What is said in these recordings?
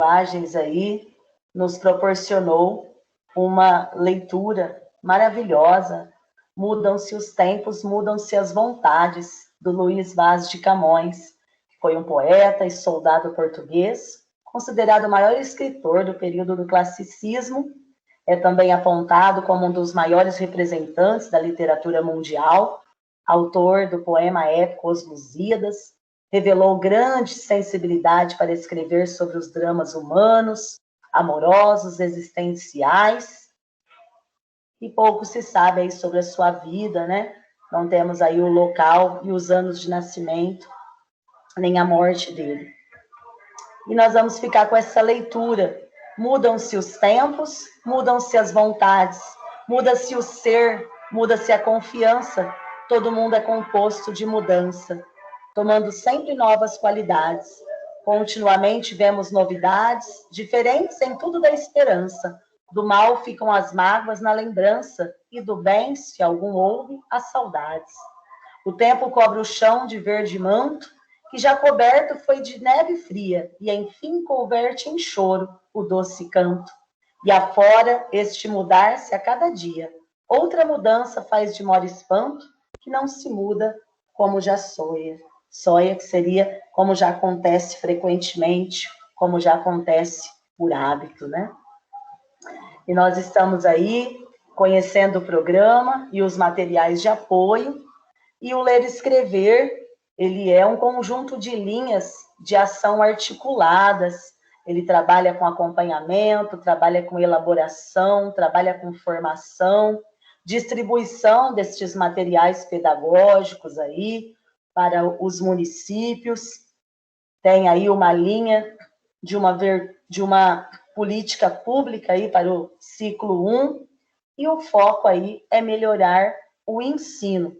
linguagens aí nos proporcionou uma leitura maravilhosa. Mudam-se os tempos, mudam-se as vontades, do Luís Vaz de Camões, que foi um poeta e soldado português, considerado o maior escritor do período do classicismo, é também apontado como um dos maiores representantes da literatura mundial, autor do poema épico Os Lusíadas, revelou grande sensibilidade para escrever sobre os dramas humanos, amorosos, existenciais, e pouco se sabe aí sobre a sua vida, né? Não temos aí o local e os anos de nascimento, nem a morte dele. E nós vamos ficar com essa leitura. Mudam-se os tempos, mudam-se as vontades, muda-se o ser, muda-se a confiança. Todo mundo é composto de mudança, tomando sempre novas qualidades. Continuamente vemos novidades, diferentes em tudo da esperança. Do mal ficam as mágoas na lembrança, e do bem, se algum houve, as saudades. O tempo cobre o chão de verde manto, que já coberto foi de neve fria, e enfim converte em choro o doce canto. E afora este mudar-se a cada dia, outra mudança faz de maior espanto, que não se muda como já soia. Soia que seria como já acontece frequentemente, como já acontece por hábito, né? E nós estamos aí conhecendo o programa e os materiais de apoio, e o Ler e Escrever, ele é um conjunto de linhas de ação articuladas. Ele trabalha com acompanhamento, trabalha com elaboração, trabalha com formação, distribuição destes materiais pedagógicos aí para os municípios. Tem aí uma linha de uma política pública aí para o ciclo 1, e o foco aí é melhorar o ensino.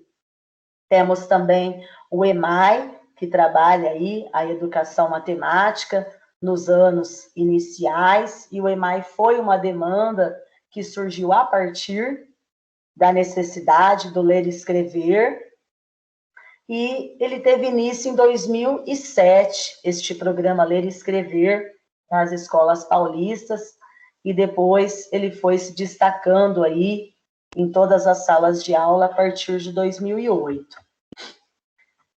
Temos também o EMAI, que trabalha aí a educação matemática nos anos iniciais, e o EMAI foi uma demanda que surgiu a partir da necessidade do ler e escrever, e ele teve início em 2007, este programa Ler e Escrever, nas escolas paulistas, e depois ele foi se destacando aí em todas as salas de aula a partir de 2008.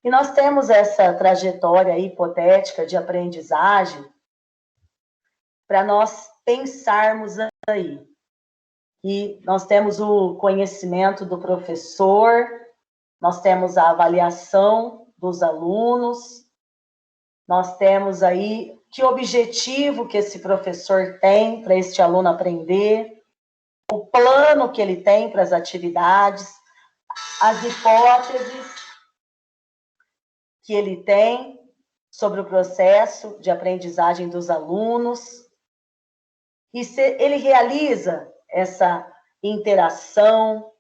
E nós temos essa trajetória hipotética de aprendizagem para nós pensarmos aí. E nós temos o conhecimento do professor, nós temos a avaliação dos alunos, nós temos aí que objetivo que esse professor tem para este aluno aprender, o plano que ele tem para as atividades, as hipóteses que ele tem sobre o processo de aprendizagem dos alunos, e se ele realiza essa interação,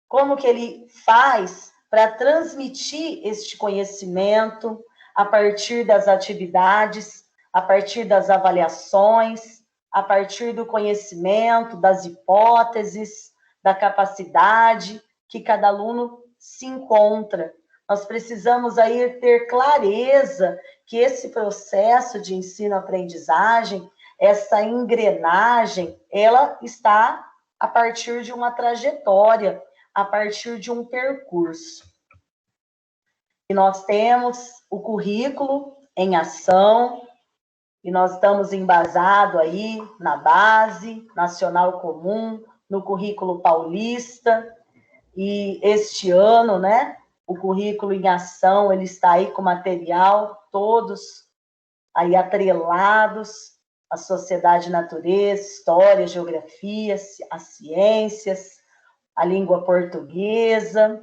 como que ele faz para transmitir este conhecimento a partir das atividades, a partir das avaliações, a partir do conhecimento, das hipóteses, da capacidade que cada aluno se encontra. Nós precisamos aí ter clareza que esse processo de ensino-aprendizagem, essa engrenagem, ela está a partir de uma trajetória, a partir de um percurso. E nós temos o currículo em ação, e nós estamos embasados aí na base nacional comum, no currículo paulista, e este ano, né, o currículo em ação, ele está aí com material, todos aí atrelados à sociedade, natureza, história, geografia, as ciências, a língua portuguesa,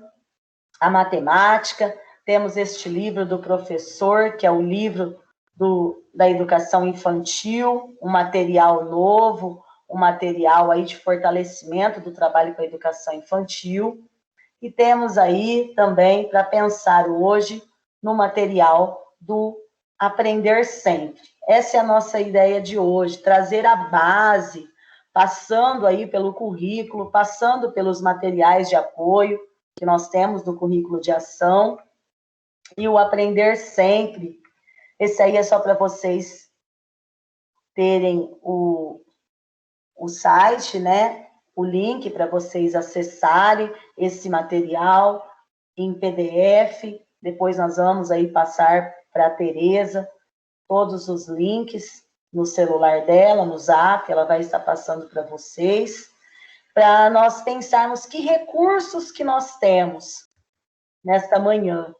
a matemática. Temos este livro do professor, que é o livro da educação infantil, um material novo, um material aí de fortalecimento do trabalho com a educação infantil. E temos aí também, para pensar hoje, no material do Aprender Sempre. Essa é a nossa ideia de hoje, trazer a base, passando aí pelo currículo, passando pelos materiais de apoio que nós temos do currículo de ação, e o Aprender Sempre. Esse aí é só para vocês terem o site, né? O link para vocês acessarem esse material em PDF. Depois nós vamos aí passar para a Tereza todos os links no celular dela, no Zap, ela vai estar passando para vocês, para nós pensarmos que recursos que nós temos nesta manhã.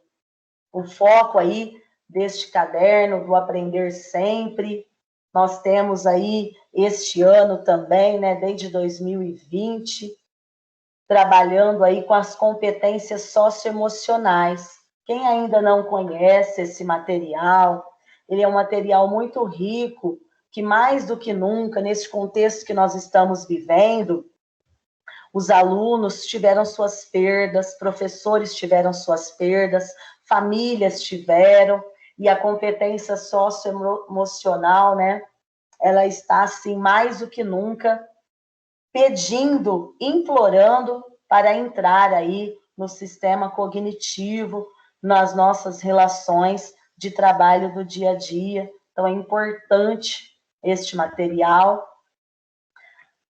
O foco aí deste caderno do Aprender Sempre, nós temos aí este ano também, né, desde 2020, trabalhando aí com as competências socioemocionais. Quem ainda não conhece esse material, ele é um material muito rico, que mais do que nunca, nesse contexto que nós estamos vivendo, os alunos tiveram suas perdas, professores tiveram suas perdas, famílias tiveram, e a competência socioemocional, né, ela está, assim, mais do que nunca, pedindo, implorando para entrar aí no sistema cognitivo, nas nossas relações de trabalho do dia a dia. Então, é importante este material.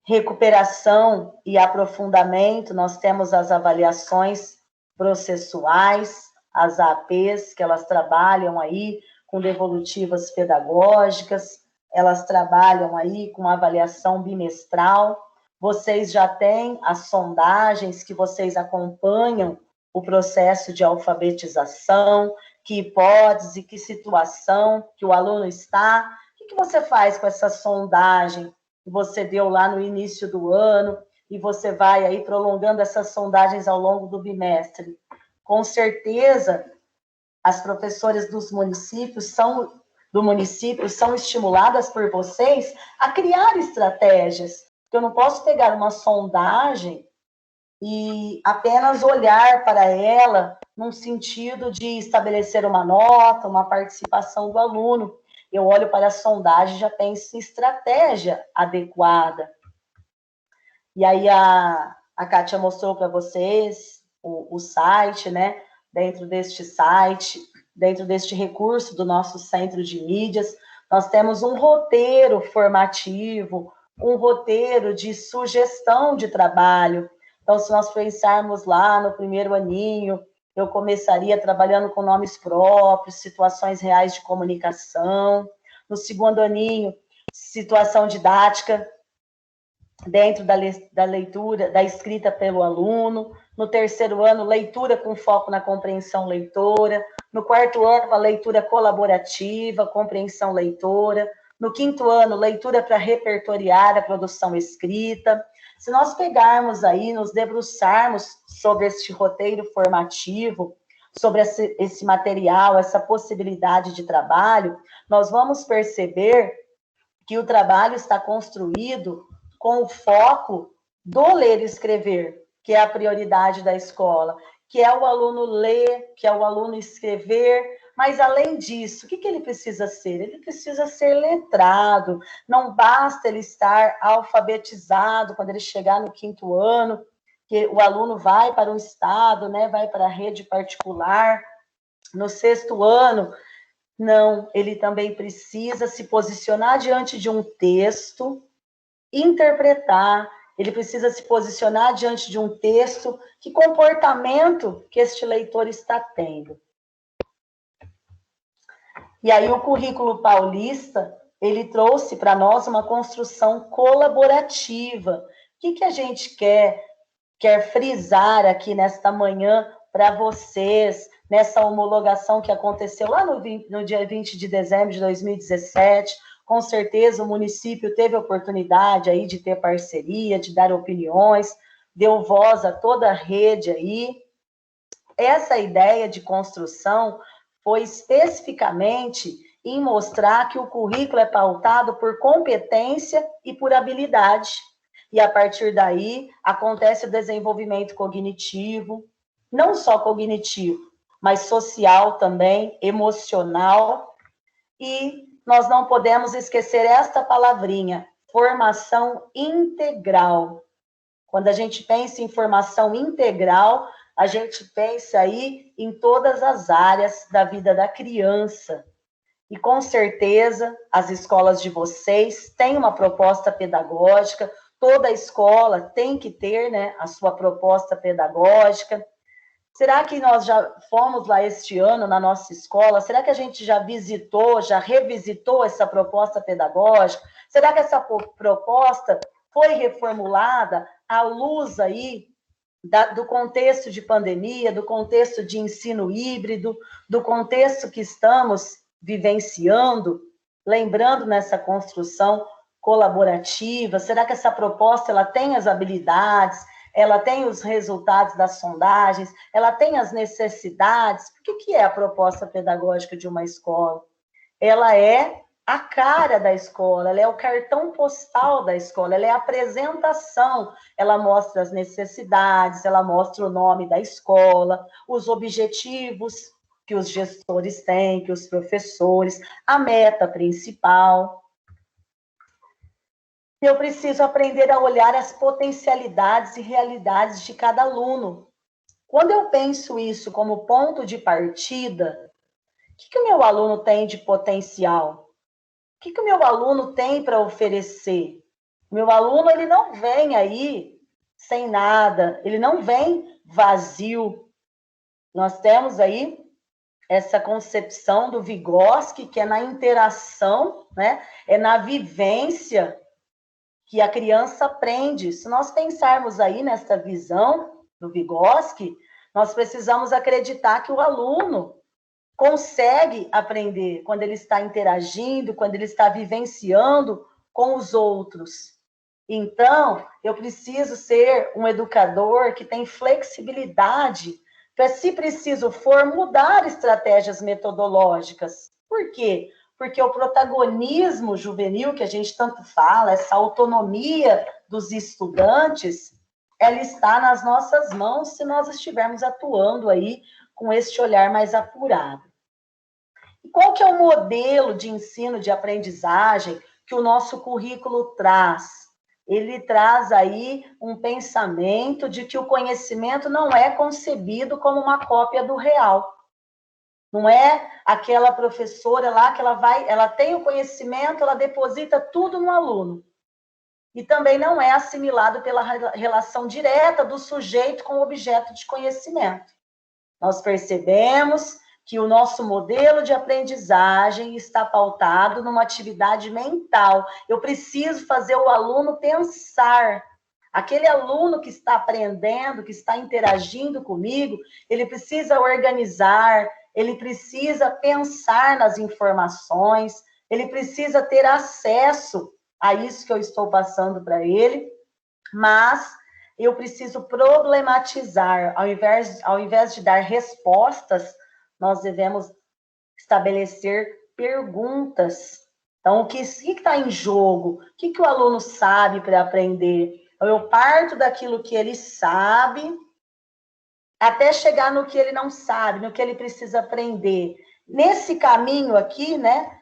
Recuperação e aprofundamento, nós temos as avaliações processuais, as APs, que elas trabalham aí com devolutivas pedagógicas, elas trabalham aí com avaliação bimestral. Vocês já têm as sondagens que vocês acompanham o processo de alfabetização, que hipótese, que situação que o aluno está. O que você faz com essa sondagem que você deu lá no início do ano, e você vai aí prolongando essas sondagens ao longo do bimestre? Com certeza, as professoras dos municípios são estimuladas por vocês a criar estratégias. Eu não posso pegar uma sondagem e apenas olhar para ela num sentido de estabelecer uma nota, uma participação do aluno. Eu olho para a sondagem e já penso em estratégia adequada. E aí a Kátia mostrou para vocês o site, né? Dentro deste site, dentro deste recurso do nosso centro de mídias, nós temos um roteiro formativo, um roteiro de sugestão de trabalho. Então, se nós pensarmos lá no primeiro aninho, eu começaria trabalhando com nomes próprios, situações reais de comunicação. No segundo aninho, situação didática, dentro da leitura, da escrita pelo aluno. No terceiro ano, leitura com foco na compreensão leitora. No quarto ano, uma leitura colaborativa, compreensão leitora. No quinto ano, leitura para repertoriar a produção escrita. Se nós pegarmos aí, nos debruçarmos sobre este roteiro formativo, sobre esse material, essa possibilidade de trabalho, nós vamos perceber que o trabalho está construído com o foco do ler e escrever, que é a prioridade da escola, que é o aluno ler, que é o aluno escrever, mas além disso, o que ele precisa ser? Ele precisa ser letrado, não basta ele estar alfabetizado quando ele chegar no quinto ano, que o aluno vai para o estado, né, vai para a rede particular, no sexto ano, não, ele também precisa se posicionar diante de um texto, interpretar, ele precisa se posicionar diante de um texto, que comportamento que este leitor está tendo. E aí o currículo paulista, ele trouxe para nós uma construção colaborativa. O que a gente quer frisar aqui nesta manhã para vocês, nessa homologação que aconteceu lá no dia 20 de dezembro de 2017, com certeza o município teve a oportunidade aí de ter parceria, de dar opiniões, deu voz a toda a rede aí. Essa ideia de construção foi especificamente em mostrar que o currículo é pautado por competência e por habilidade. E a partir daí acontece o desenvolvimento cognitivo, não só cognitivo, mas social também, emocional. E nós não podemos esquecer esta palavrinha, formação integral. Quando a gente pensa em formação integral, a gente pensa aí em todas as áreas da vida da criança. E com certeza as escolas de vocês têm uma proposta pedagógica, toda escola tem que ter, né, a sua proposta pedagógica. Será que nós já fomos lá este ano na nossa escola? Será que a gente já visitou, já revisitou essa proposta pedagógica? Será que essa proposta foi reformulada à luz aí do contexto de pandemia, do contexto de ensino híbrido, do contexto que estamos vivenciando, lembrando nessa construção colaborativa? Será que essa proposta ela tem as habilidades, ela tem os resultados das sondagens, ela tem as necessidades? O que é a proposta pedagógica de uma escola? Ela é a cara da escola, ela é o cartão postal da escola, ela é a apresentação, ela mostra as necessidades, ela mostra o nome da escola, os objetivos que os gestores têm, que os professores, a meta principal. Eu preciso aprender a olhar as potencialidades e realidades de cada aluno. Quando eu penso isso como ponto de partida, o que o meu aluno tem de potencial? O que o meu aluno tem para oferecer? O meu aluno, ele não vem aí sem nada, ele não vem vazio. Nós temos aí essa concepção do Vygotsky, que é na interação, né? É na vivência que a criança aprende. Se nós pensarmos aí nessa visão do Vygotsky, nós precisamos acreditar que o aluno consegue aprender quando ele está interagindo, quando ele está vivenciando com os outros. Então, eu preciso ser um educador que tem flexibilidade para, se preciso for, mudar estratégias metodológicas. Por quê? Porque o protagonismo juvenil, que a gente tanto fala, essa autonomia dos estudantes, ela está nas nossas mãos se nós estivermos atuando aí com este olhar mais apurado. E qual que é o modelo de ensino, de aprendizagem que o nosso currículo traz? Ele traz aí um pensamento de que o conhecimento não é concebido como uma cópia do real. Não é aquela professora lá que ela tem o conhecimento, ela deposita tudo no aluno. E também não é assimilado pela relação direta do sujeito com o objeto de conhecimento. Nós percebemos que o nosso modelo de aprendizagem está pautado numa atividade mental. Eu preciso fazer o aluno pensar. Aquele aluno que está aprendendo, que está interagindo comigo, ele precisa organizar, ele precisa pensar nas informações, ele precisa ter acesso a isso que eu estou passando para ele, mas eu preciso problematizar. Ao invés de dar respostas, nós devemos estabelecer perguntas. Então, o que está em jogo? O que o aluno sabe para aprender? Então, eu parto daquilo que ele sabe até chegar no que ele não sabe, no que ele precisa aprender. Nesse caminho aqui, né,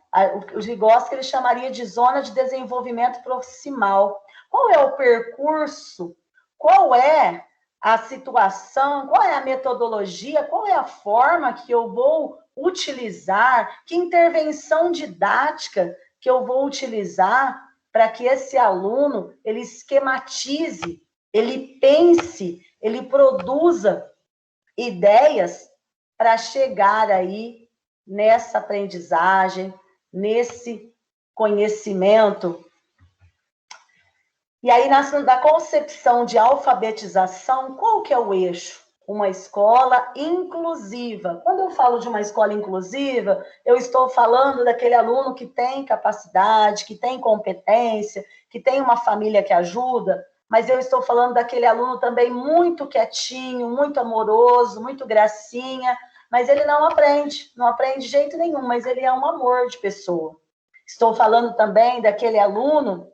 o Vygotsky ele chamaria de zona de desenvolvimento proximal. Qual é o percurso? Qual é a situação? Qual é a metodologia? Qual é a forma que eu vou utilizar? Que intervenção didática que eu vou utilizar para que esse aluno ele esquematize, ele pense, ele produza ideias para chegar aí nessa aprendizagem, nesse conhecimento. E aí, na concepção de alfabetização, qual que é o eixo? Uma escola inclusiva. Quando eu falo de uma escola inclusiva, eu estou falando daquele aluno que tem capacidade, que tem competência, que tem uma família que ajuda, mas eu estou falando daquele aluno também muito quietinho, muito amoroso, muito gracinha, mas ele não aprende de jeito nenhum, mas ele é um amor de pessoa. Estou falando também daquele aluno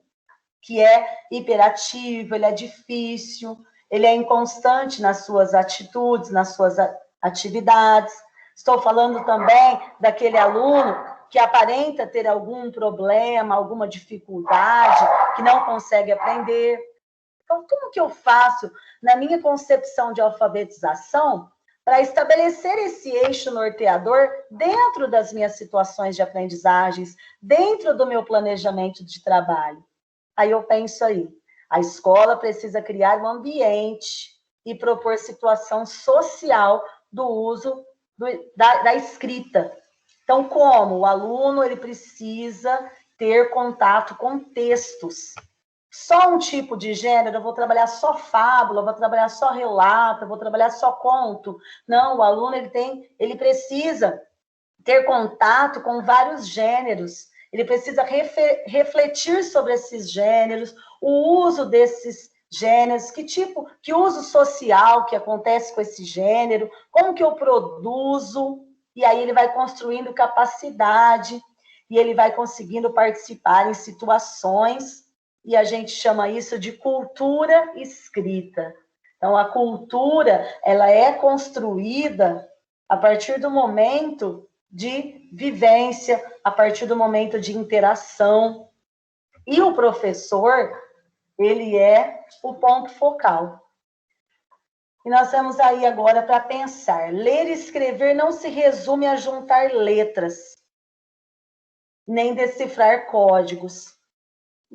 que é hiperativo, ele é difícil, ele é inconstante nas suas atitudes, nas suas atividades. Estou falando também daquele aluno que aparenta ter algum problema, alguma dificuldade, que não consegue aprender. Então, como que eu faço, na minha concepção de alfabetização, para estabelecer esse eixo norteador dentro das minhas situações de aprendizagens, dentro do meu planejamento de trabalho. Aí eu penso aí, a escola precisa criar um ambiente e propor situação social do uso da escrita. Então, como o aluno ele precisa ter contato com textos. Só um tipo de gênero, eu vou trabalhar só fábula, eu vou trabalhar só relato, eu vou trabalhar só conto. Não, o aluno ele precisa ter contato com vários gêneros, ele precisa refletir sobre esses gêneros, o uso desses gêneros, que uso social que acontece com esse gênero, como que eu produzo, e aí ele vai construindo capacidade, e ele vai conseguindo participar em situações, e a gente chama isso de cultura escrita. Então, a cultura, ela é construída a partir do momento de vivência, a partir do momento de interação. E o professor, ele é o ponto focal. E nós vamos aí agora para pensar. Ler e escrever não se resume a juntar letras, nem decifrar códigos.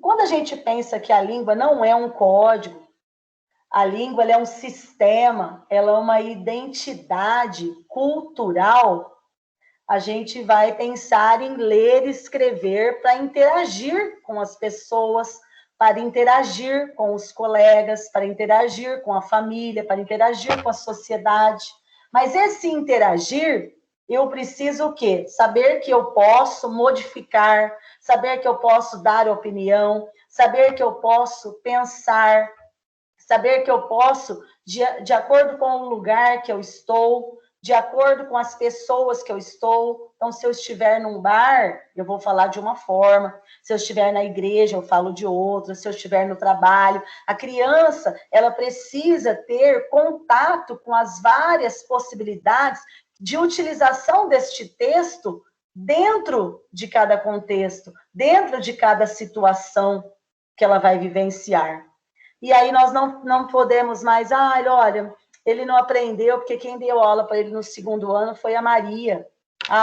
Quando a gente pensa que a língua não é um código, a língua ela é um sistema, ela é uma identidade cultural, a gente vai pensar em ler e escrever para interagir com as pessoas, para interagir com os colegas, para interagir com a família, para interagir com a sociedade. Mas esse interagir, eu preciso o quê? Saber que eu posso modificar, saber que eu posso dar opinião, saber que eu posso pensar, saber que eu posso, de acordo com o lugar que eu estou, de acordo com as pessoas que eu estou. Então, se eu estiver num bar, eu vou falar de uma forma. Se eu estiver na igreja, eu falo de outra. Se eu estiver no trabalho. A criança, ela precisa ter contato com as várias possibilidades de utilização deste texto dentro de cada contexto, dentro de cada situação que ela vai vivenciar. E aí nós não podemos mais, olha, ele não aprendeu porque quem deu aula para ele no segundo ano foi a Maria.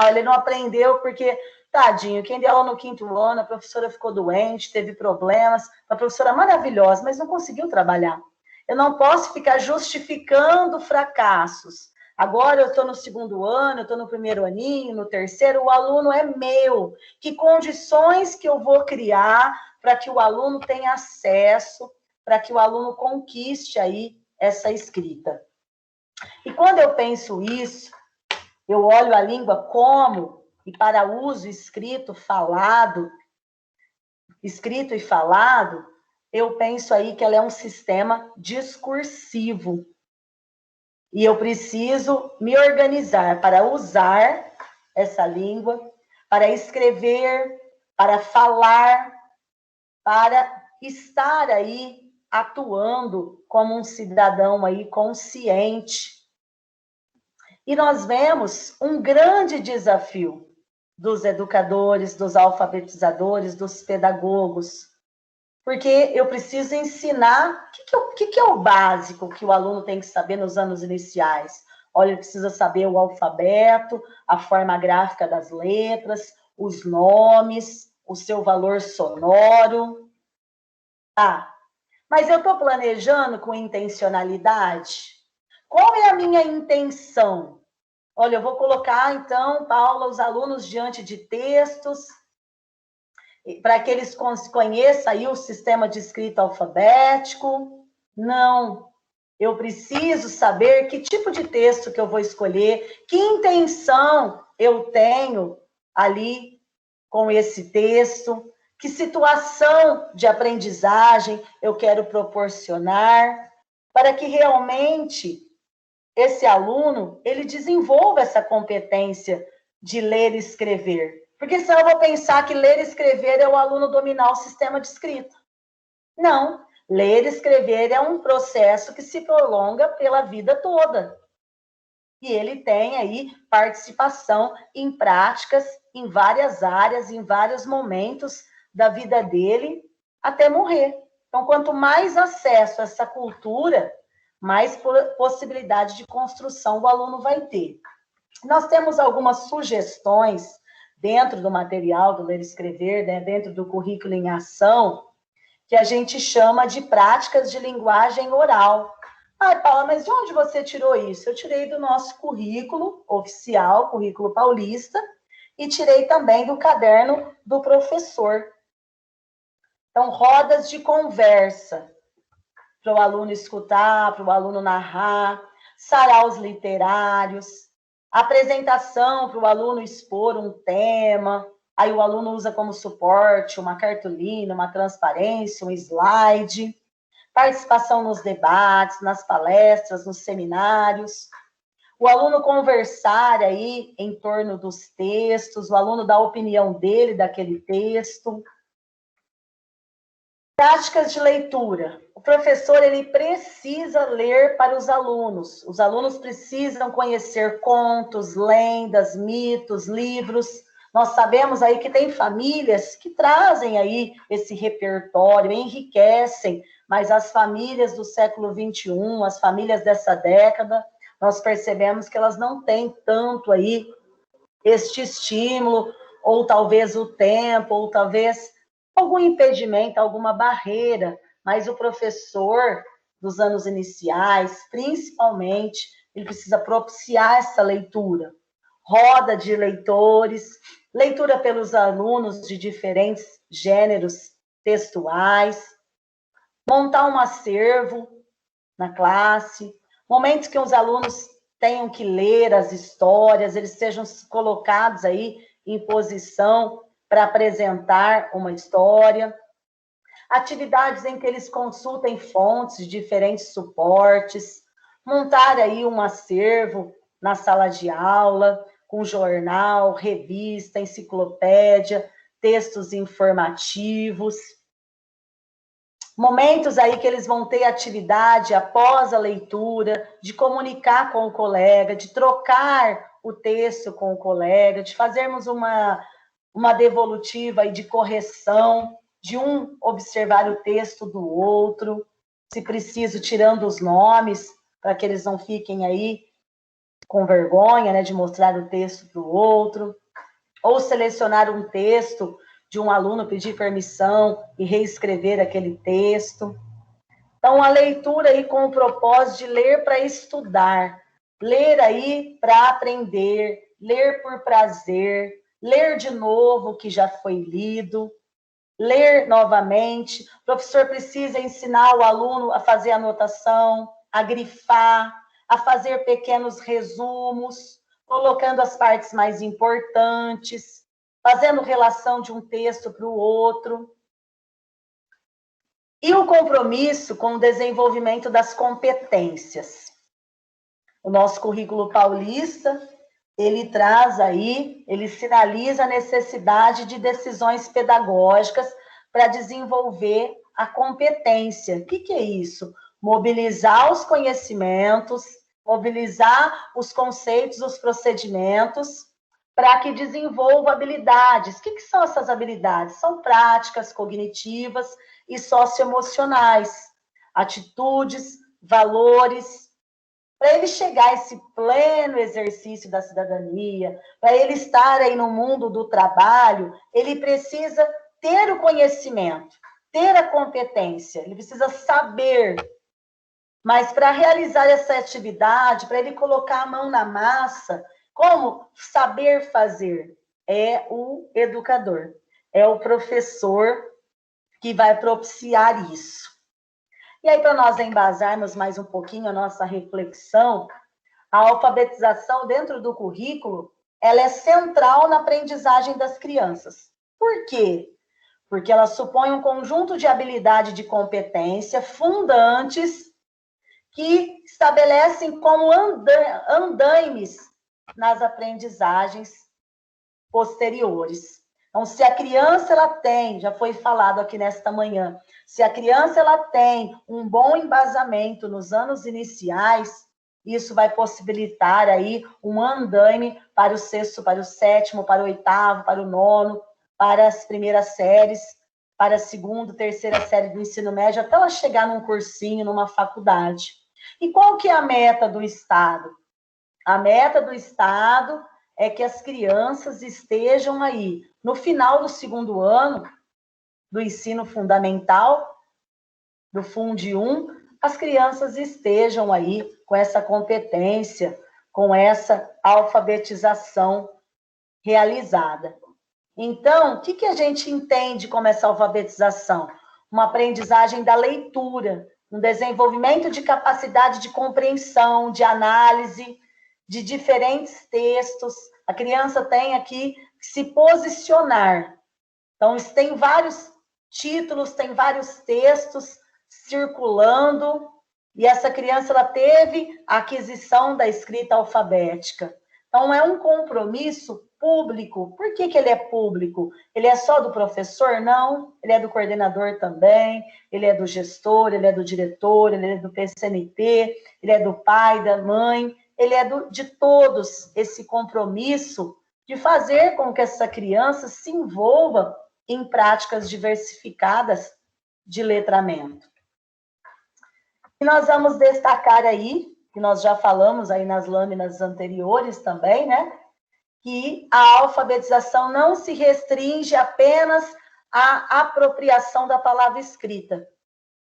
Ele não aprendeu porque, tadinho, quem deu aula no quinto ano, a professora ficou doente, teve problemas, uma professora maravilhosa, mas não conseguiu trabalhar. Eu não posso ficar justificando fracassos. Agora eu estou no segundo ano, eu estou no primeiro aninho, no terceiro, o aluno é meu. Que condições que eu vou criar para que o aluno tenha acesso, para que o aluno conquiste aí essa escrita. E quando eu penso isso, eu olho a língua como, e para uso escrito e falado, eu penso aí que ela é um sistema discursivo. E eu preciso me organizar para usar essa língua, para escrever, para falar, para estar aí atuando como um cidadão aí consciente. E nós vemos um grande desafio dos educadores, dos alfabetizadores, dos pedagogos, porque eu preciso ensinar o que é o básico que o aluno tem que saber nos anos iniciais. Olha, ele precisa saber o alfabeto, a forma gráfica das letras, os nomes, o seu valor sonoro. Mas eu estou planejando com intencionalidade? Qual é a minha intenção? Olha, eu vou colocar, então, Paula, os alunos diante de textos, para que eles conheçam aí o sistema de escrita alfabético. Não. Eu preciso saber que tipo de texto que eu vou escolher, que intenção eu tenho ali com esse texto, que situação de aprendizagem eu quero proporcionar, para que realmente esse aluno, ele desenvolva essa competência de ler e escrever. Porque senão eu vou pensar que ler e escrever é o aluno dominar o sistema de escrita. Não, ler e escrever é um processo que se prolonga pela vida toda. E ele tem aí participação em práticas, em várias áreas, em vários momentos da vida dele, até morrer. Então, quanto mais acesso a essa cultura, mais possibilidade de construção o aluno vai ter. Nós temos algumas sugestões dentro do material do Ler e Escrever, né, dentro do currículo em ação, que a gente chama de práticas de linguagem oral. Ah, Paula, mas de onde você tirou isso? Eu tirei do nosso currículo oficial, currículo paulista, e tirei também do caderno do professor. Então, rodas de conversa, para o aluno escutar, para o aluno narrar, saraus literários, apresentação para o aluno expor um tema, aí o aluno usa como suporte uma cartolina, uma transparência, um slide, participação nos debates, nas palestras, nos seminários, o aluno conversar aí em torno dos textos, o aluno dar a opinião dele daquele texto. Práticas de leitura. O professor, ele precisa ler para os alunos. Os alunos precisam conhecer contos, lendas, mitos, livros. Nós sabemos aí que tem famílias que trazem aí esse repertório, enriquecem, mas as famílias do século XXI, as famílias dessa década, nós percebemos que elas não têm tanto aí este estímulo, ou talvez o tempo, ou talvez algum impedimento, alguma barreira, mas o professor dos anos iniciais, principalmente, ele precisa propiciar essa leitura. Roda de leitores, leitura pelos alunos de diferentes gêneros textuais, montar um acervo na classe, momentos que os alunos tenham que ler as histórias, eles sejam colocados aí em posição para apresentar uma história, atividades em que eles consultem fontes de diferentes suportes, montar aí um acervo na sala de aula, com jornal, revista, enciclopédia, textos informativos. Momentos aí que eles vão ter atividade após a leitura, de comunicar com o colega, de trocar o texto com o colega, de fazermos uma devolutiva e de correção, de um observar o texto do outro, se preciso, tirando os nomes, para que eles não fiquem aí com vergonha, né, de mostrar o texto para o outro, ou selecionar um texto de um aluno, pedir permissão e reescrever aquele texto. Então, a leitura aí com o propósito de ler para estudar, ler aí para aprender, ler por prazer, ler de novo o que já foi lido, ler novamente. O professor precisa ensinar o aluno a fazer anotação, a grifar, a fazer pequenos resumos, colocando as partes mais importantes, fazendo relação de um texto para o outro. E o compromisso com o desenvolvimento das competências. O nosso currículo paulista, ele traz aí, ele sinaliza a necessidade de decisões pedagógicas para desenvolver a competência. O que é isso? Mobilizar os conhecimentos, mobilizar os conceitos, os procedimentos, para que desenvolva habilidades. O que são essas habilidades? São práticas cognitivas e socioemocionais, atitudes, valores, para ele chegar a esse pleno exercício da cidadania, para ele estar aí no mundo do trabalho, ele precisa ter o conhecimento, ter a competência, ele precisa saber. Mas para realizar essa atividade, para ele colocar a mão na massa, como saber fazer? É o educador, é o professor que vai propiciar isso. E aí, para nós embasarmos mais um pouquinho a nossa reflexão, a alfabetização dentro do currículo, ela é central na aprendizagem das crianças. Por quê? Porque ela supõe um conjunto de habilidade e de competência fundantes que estabelecem como andaimes nas aprendizagens posteriores. Então, se a criança ela tem, já foi falado aqui nesta manhã, se a criança ela tem um bom embasamento nos anos iniciais, isso vai possibilitar aí um andaime para o sexto, para o sétimo, para o oitavo, para o nono, para as primeiras séries, para a segunda, terceira série do ensino médio, até ela chegar num cursinho, numa faculdade. E qual que é a meta do Estado? A meta do Estado é que as crianças estejam aí, no final do segundo ano do ensino fundamental, do Fundi 1, as crianças estejam aí com essa competência, com essa alfabetização realizada. Então, o que a gente entende como essa alfabetização? Uma aprendizagem da leitura, um desenvolvimento de capacidade de compreensão, de análise de diferentes textos. A criança tem aqui que se posicionar. Então, tem vários títulos, tem vários textos circulando, e essa criança ela teve a aquisição da escrita alfabética. Então, é um compromisso público. Por que ele é público? Ele é só do professor? Não, ele é do coordenador também, ele é do gestor, ele é do diretor, ele é do PCNT, ele é do pai, da mãe, ele é de todos, esse compromisso de fazer com que essa criança se envolva em práticas diversificadas de letramento. E nós vamos destacar aí, que nós já falamos aí nas lâminas anteriores também, né? Que a alfabetização não se restringe apenas à apropriação da palavra escrita,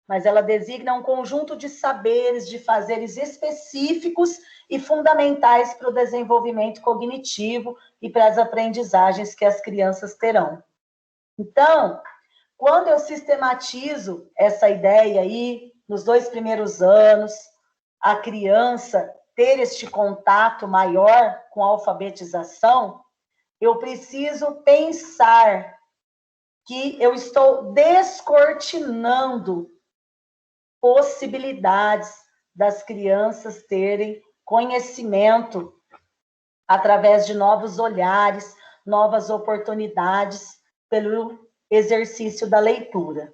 mas ela designa um conjunto de saberes, de fazeres específicos e fundamentais para o desenvolvimento cognitivo e para as aprendizagens que as crianças terão. Então, quando eu sistematizo essa ideia aí, nos 2 primeiros anos, a criança ter este contato maior com a alfabetização, eu preciso pensar que eu estou descortinando possibilidades das crianças terem conhecimento através de novos olhares, novas oportunidades pelo exercício da leitura.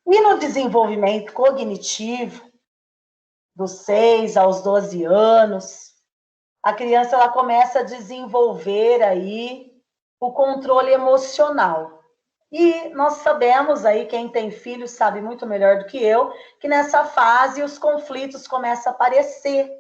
E no desenvolvimento cognitivo, dos 6 aos 12 anos, a criança ela começa a desenvolver aí o controle emocional. E nós sabemos aí, quem tem filhos sabe muito melhor do que eu, que nessa fase os conflitos começam a aparecer.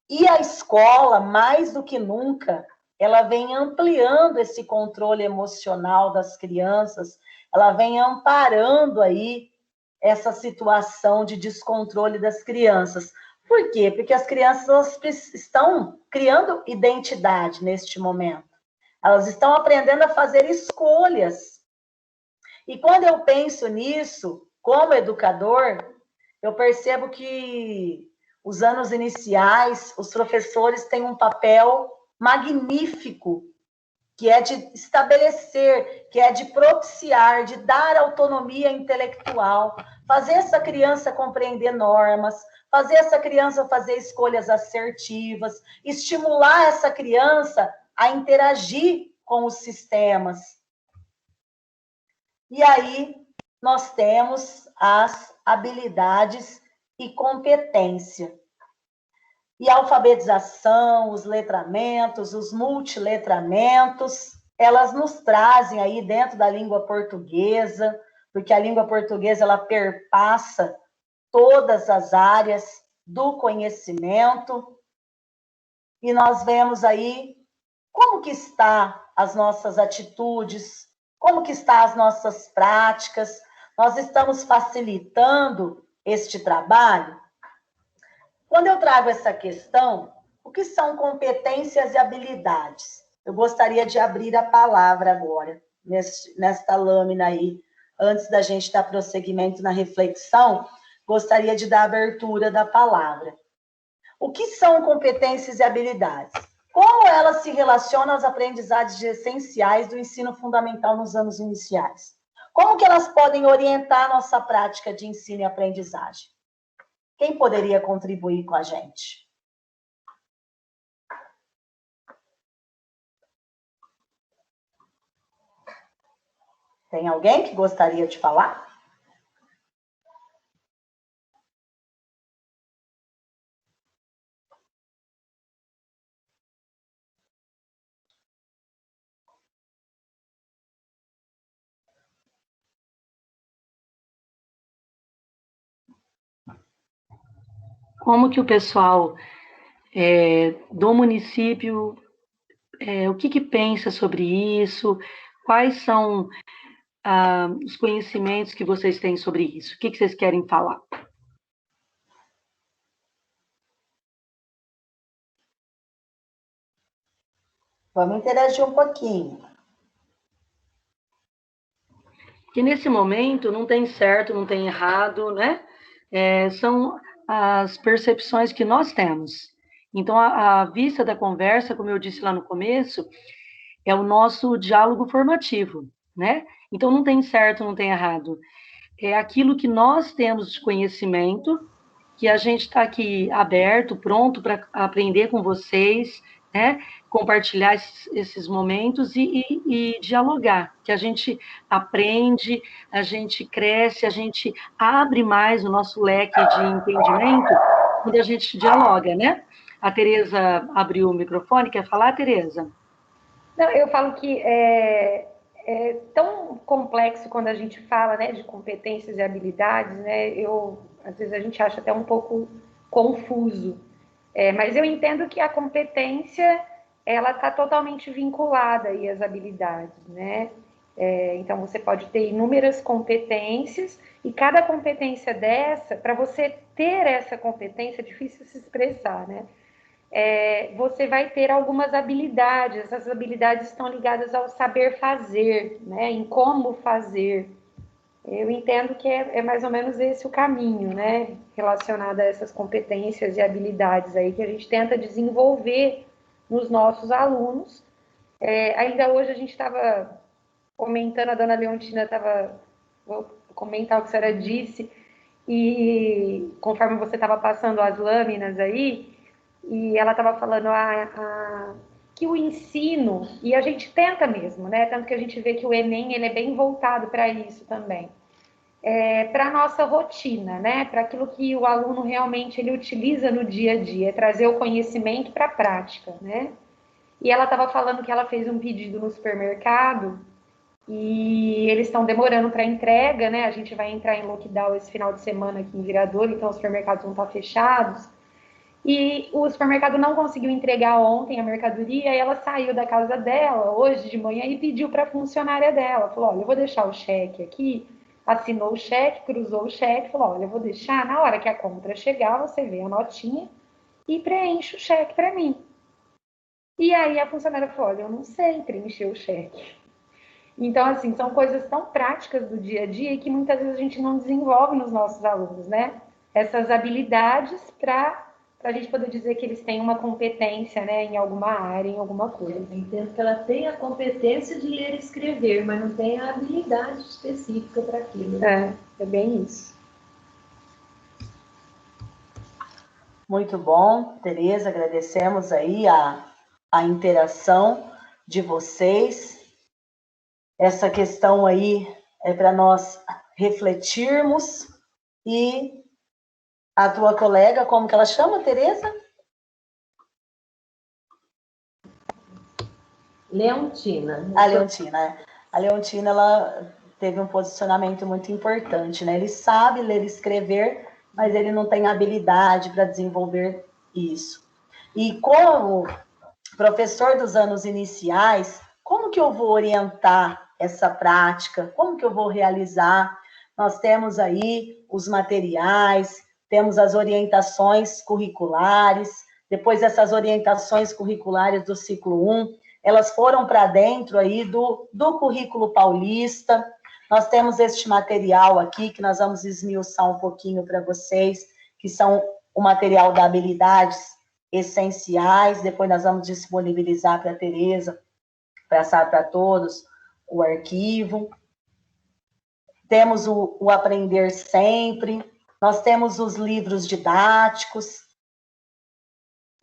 E a escola, mais do que nunca, ela vem ampliando esse controle emocional das crianças, ela vem amparando aí essa situação de descontrole das crianças. Por quê? Porque as crianças estão criando identidade neste momento. Elas estão aprendendo a fazer escolhas. E quando eu penso nisso, como educador, eu percebo que os anos iniciais, os professores têm um papel magnífico, que é de estabelecer, que é de propiciar, de dar autonomia intelectual, fazer essa criança compreender normas, fazer essa criança fazer escolhas assertivas, estimular essa criança a interagir com os sistemas. E aí nós temos as habilidades e competência. E a alfabetização, os letramentos, os multiletramentos, elas nos trazem aí dentro da língua portuguesa, porque a língua portuguesa ela perpassa todas as áreas do conhecimento. E nós vemos aí como que está as nossas atitudes, como que está as nossas práticas. Nós estamos facilitando este trabalho? Quando eu trago essa questão, o que são competências e habilidades? Eu gostaria de abrir a palavra agora, nesta lâmina aí, antes da gente dar prosseguimento na reflexão, gostaria de dar abertura da palavra. O que são competências e habilidades? Como elas se relacionam às aprendizagens essenciais do ensino fundamental nos anos iniciais? Como que elas podem orientar a nossa prática de ensino e aprendizagem? Quem poderia contribuir com a gente? Tem alguém que gostaria de falar? como que o pessoal do município, o que pensa sobre isso? Quais são os conhecimentos que vocês têm sobre isso? O que vocês querem falar? Vamos interagir um pouquinho. Que nesse momento não tem certo, não tem errado, né? São as percepções que nós temos. Então, a vista da conversa, como eu disse lá no começo, é o nosso diálogo formativo, né? Então, não tem certo, não tem errado. É aquilo que nós temos de conhecimento, que a gente está aqui aberto, pronto para aprender com vocês, né? Compartilhar esses momentos e dialogar, que a gente aprende, a gente cresce, a gente abre mais o nosso leque de entendimento quando a gente dialoga, né? A Tereza abriu o microfone, quer falar, Tereza? Não, eu falo que é tão complexo quando a gente fala, né, de competências e habilidades, né? Às vezes a gente acha até um pouco confuso. Mas eu entendo que a competência ela está totalmente vinculada aí às habilidades, né? Então você pode ter inúmeras competências e cada competência dessa, para você ter essa competência, é difícil se expressar, né? Você vai ter algumas habilidades. Essas habilidades estão ligadas ao saber fazer, né? Em como fazer. Eu entendo que é mais ou menos esse o caminho, né? Relacionado a essas competências e habilidades aí que a gente tenta desenvolver nos nossos alunos. Ainda hoje a gente estava comentando, a dona Leontina estava, vou comentar o que a senhora disse, e conforme você estava passando as lâminas aí, e ela estava falando que o ensino, e a gente tenta mesmo, né? Tanto que a gente vê que o Enem ele é bem voltado para isso também. Para a nossa rotina, né? Para aquilo que o aluno realmente ele utiliza no dia a dia, trazer o conhecimento para a prática, né? E ela estava falando que ela fez um pedido no supermercado e eles estão demorando para entrega, né? A gente vai entrar em lockdown esse final de semana aqui em Viradouro, então os supermercados vão estar fechados. E o supermercado não conseguiu entregar ontem a mercadoria e ela saiu da casa dela hoje de manhã e pediu para a funcionária dela. Falou, olha, eu vou deixar o cheque aqui. Assinou o cheque, cruzou o cheque, falou, olha, eu vou deixar, na hora que a compra chegar, você vê a notinha e preenche o cheque para mim. E aí a funcionária falou, olha, eu não sei preencher o cheque. Então, assim, são coisas tão práticas do dia a dia que muitas vezes a gente não desenvolve nos nossos alunos, né? Essas habilidades para a gente poder dizer que eles têm uma competência, né, em alguma área, em alguma coisa. Eu entendo que ela tem a competência de ler e escrever, mas não tem a habilidade específica para aquilo. É bem isso. Muito bom, Tereza, agradecemos aí a interação de vocês. Essa questão aí é para nós refletirmos e a tua colega, como que ela chama, Tereza? Leontina. A Leontina. A Leontina, ela teve um posicionamento muito importante, né? Ele sabe ler e escrever, mas ele não tem habilidade para desenvolver isso. E como professor dos anos iniciais, como que eu vou orientar essa prática? Como que eu vou realizar? Nós temos aí os materiais, temos as orientações curriculares, depois essas orientações curriculares do ciclo 1, elas foram para dentro aí do currículo paulista. Nós temos este material aqui, que nós vamos esmiuçar um pouquinho para vocês, que são o material da habilidades essenciais, depois nós vamos disponibilizar para a Tereza, passar para todos o arquivo. Temos o Aprender Sempre, nós temos os livros didáticos.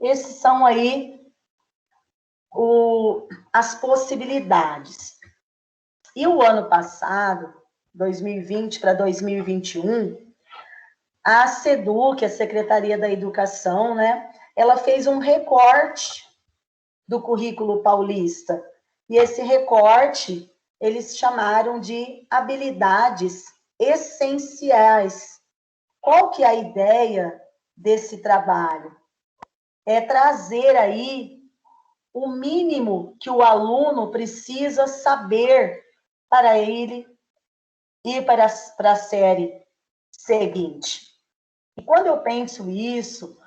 Esses são aí as possibilidades. E o ano passado, 2020 para 2021, a SEDUC, a Secretaria da Educação, né, ela fez um recorte do currículo paulista. E esse recorte, eles chamaram de habilidades essenciais. Qual que é a ideia desse trabalho? É trazer aí o mínimo que o aluno precisa saber para ele ir para a série seguinte. E quando eu penso isso,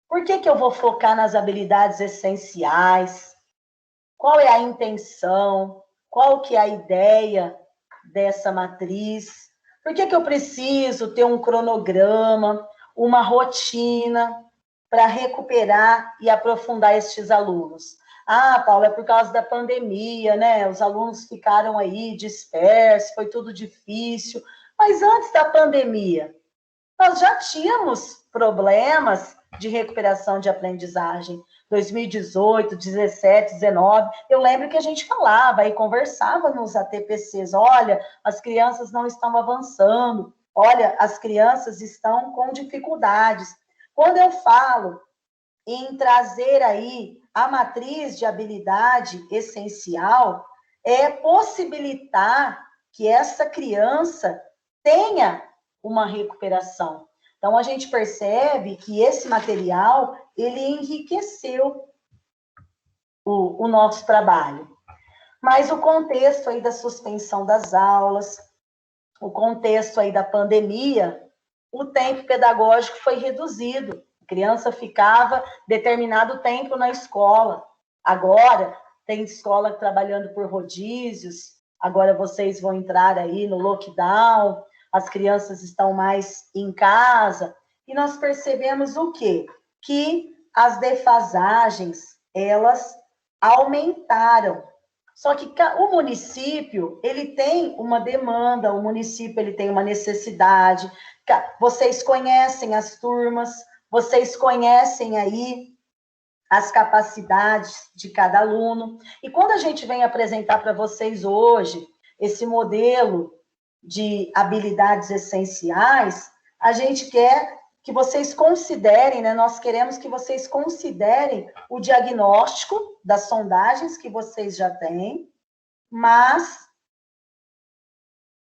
por que eu vou focar nas habilidades essenciais? Qual é a intenção? Qual que é a ideia dessa matriz? Por que eu preciso ter um cronograma, uma rotina para recuperar e aprofundar estes alunos? Ah, Paula, é por causa da pandemia, né? Os alunos ficaram aí dispersos, foi tudo difícil. Mas antes da pandemia, nós já tínhamos problemas de recuperação de aprendizagem. 2018, 17, 19, eu lembro que a gente falava e conversava nos ATPCs, olha, as crianças não estão avançando, olha, as crianças estão com dificuldades. Quando eu falo em trazer aí a matriz de habilidade essencial, é possibilitar que essa criança tenha uma recuperação. Então, a gente percebe que esse material, ele enriqueceu o nosso trabalho. Mas o contexto aí da suspensão das aulas, o contexto aí da pandemia, o tempo pedagógico foi reduzido. A criança ficava determinado tempo na escola. Agora, tem escola trabalhando por rodízios, agora vocês vão entrar aí no lockdown, as crianças estão mais em casa, e nós percebemos o quê? Que as defasagens, elas aumentaram. Só que o município, ele tem uma demanda, o município, ele tem uma necessidade. Vocês conhecem as turmas, vocês conhecem aí as capacidades de cada aluno. E quando a gente vem apresentar para vocês hoje esse modelo de habilidades essenciais, a gente quer que vocês considerem, né? Nós queremos que vocês considerem o diagnóstico das sondagens que vocês já têm, mas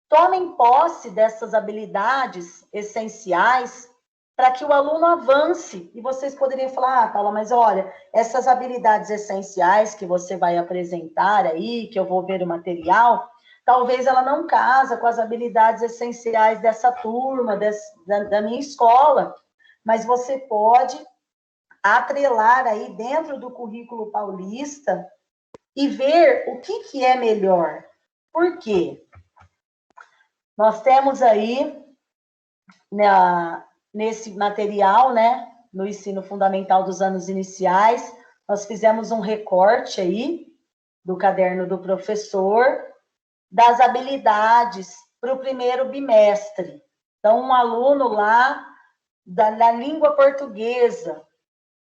tomem posse dessas habilidades essenciais para que o aluno avance. E vocês poderiam falar, ah, Paula, mas olha, essas habilidades essenciais que você vai apresentar aí, que eu vou ver o material, talvez ela não casa com as habilidades essenciais dessa turma, da minha escola, mas você pode atrelar aí dentro do currículo paulista e ver o que é melhor. Por quê? Nós temos aí, nesse material, né, no ensino fundamental dos anos iniciais, nós fizemos um recorte aí do caderno do professor, das habilidades para o primeiro bimestre. Então, um aluno lá da língua portuguesa,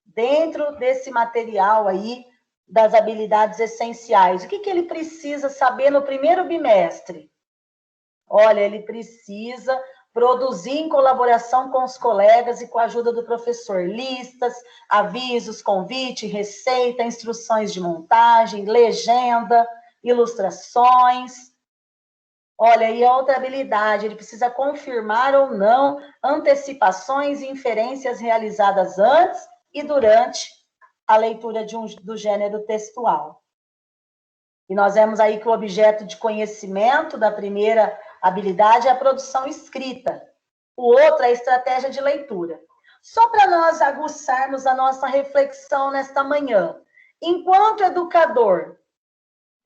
dentro desse material aí, das habilidades essenciais, o que ele precisa saber no primeiro bimestre? Olha, ele precisa produzir em colaboração com os colegas e com a ajuda do professor listas, avisos, convite, receita, instruções de montagem, legenda, ilustrações. Olha, e outra habilidade, ele precisa confirmar ou não antecipações e inferências realizadas antes e durante a leitura do gênero textual. E nós vemos aí que o objeto de conhecimento da primeira habilidade é a produção escrita. O outro é a estratégia de leitura. Só para nós aguçarmos a nossa reflexão nesta manhã. Enquanto educador,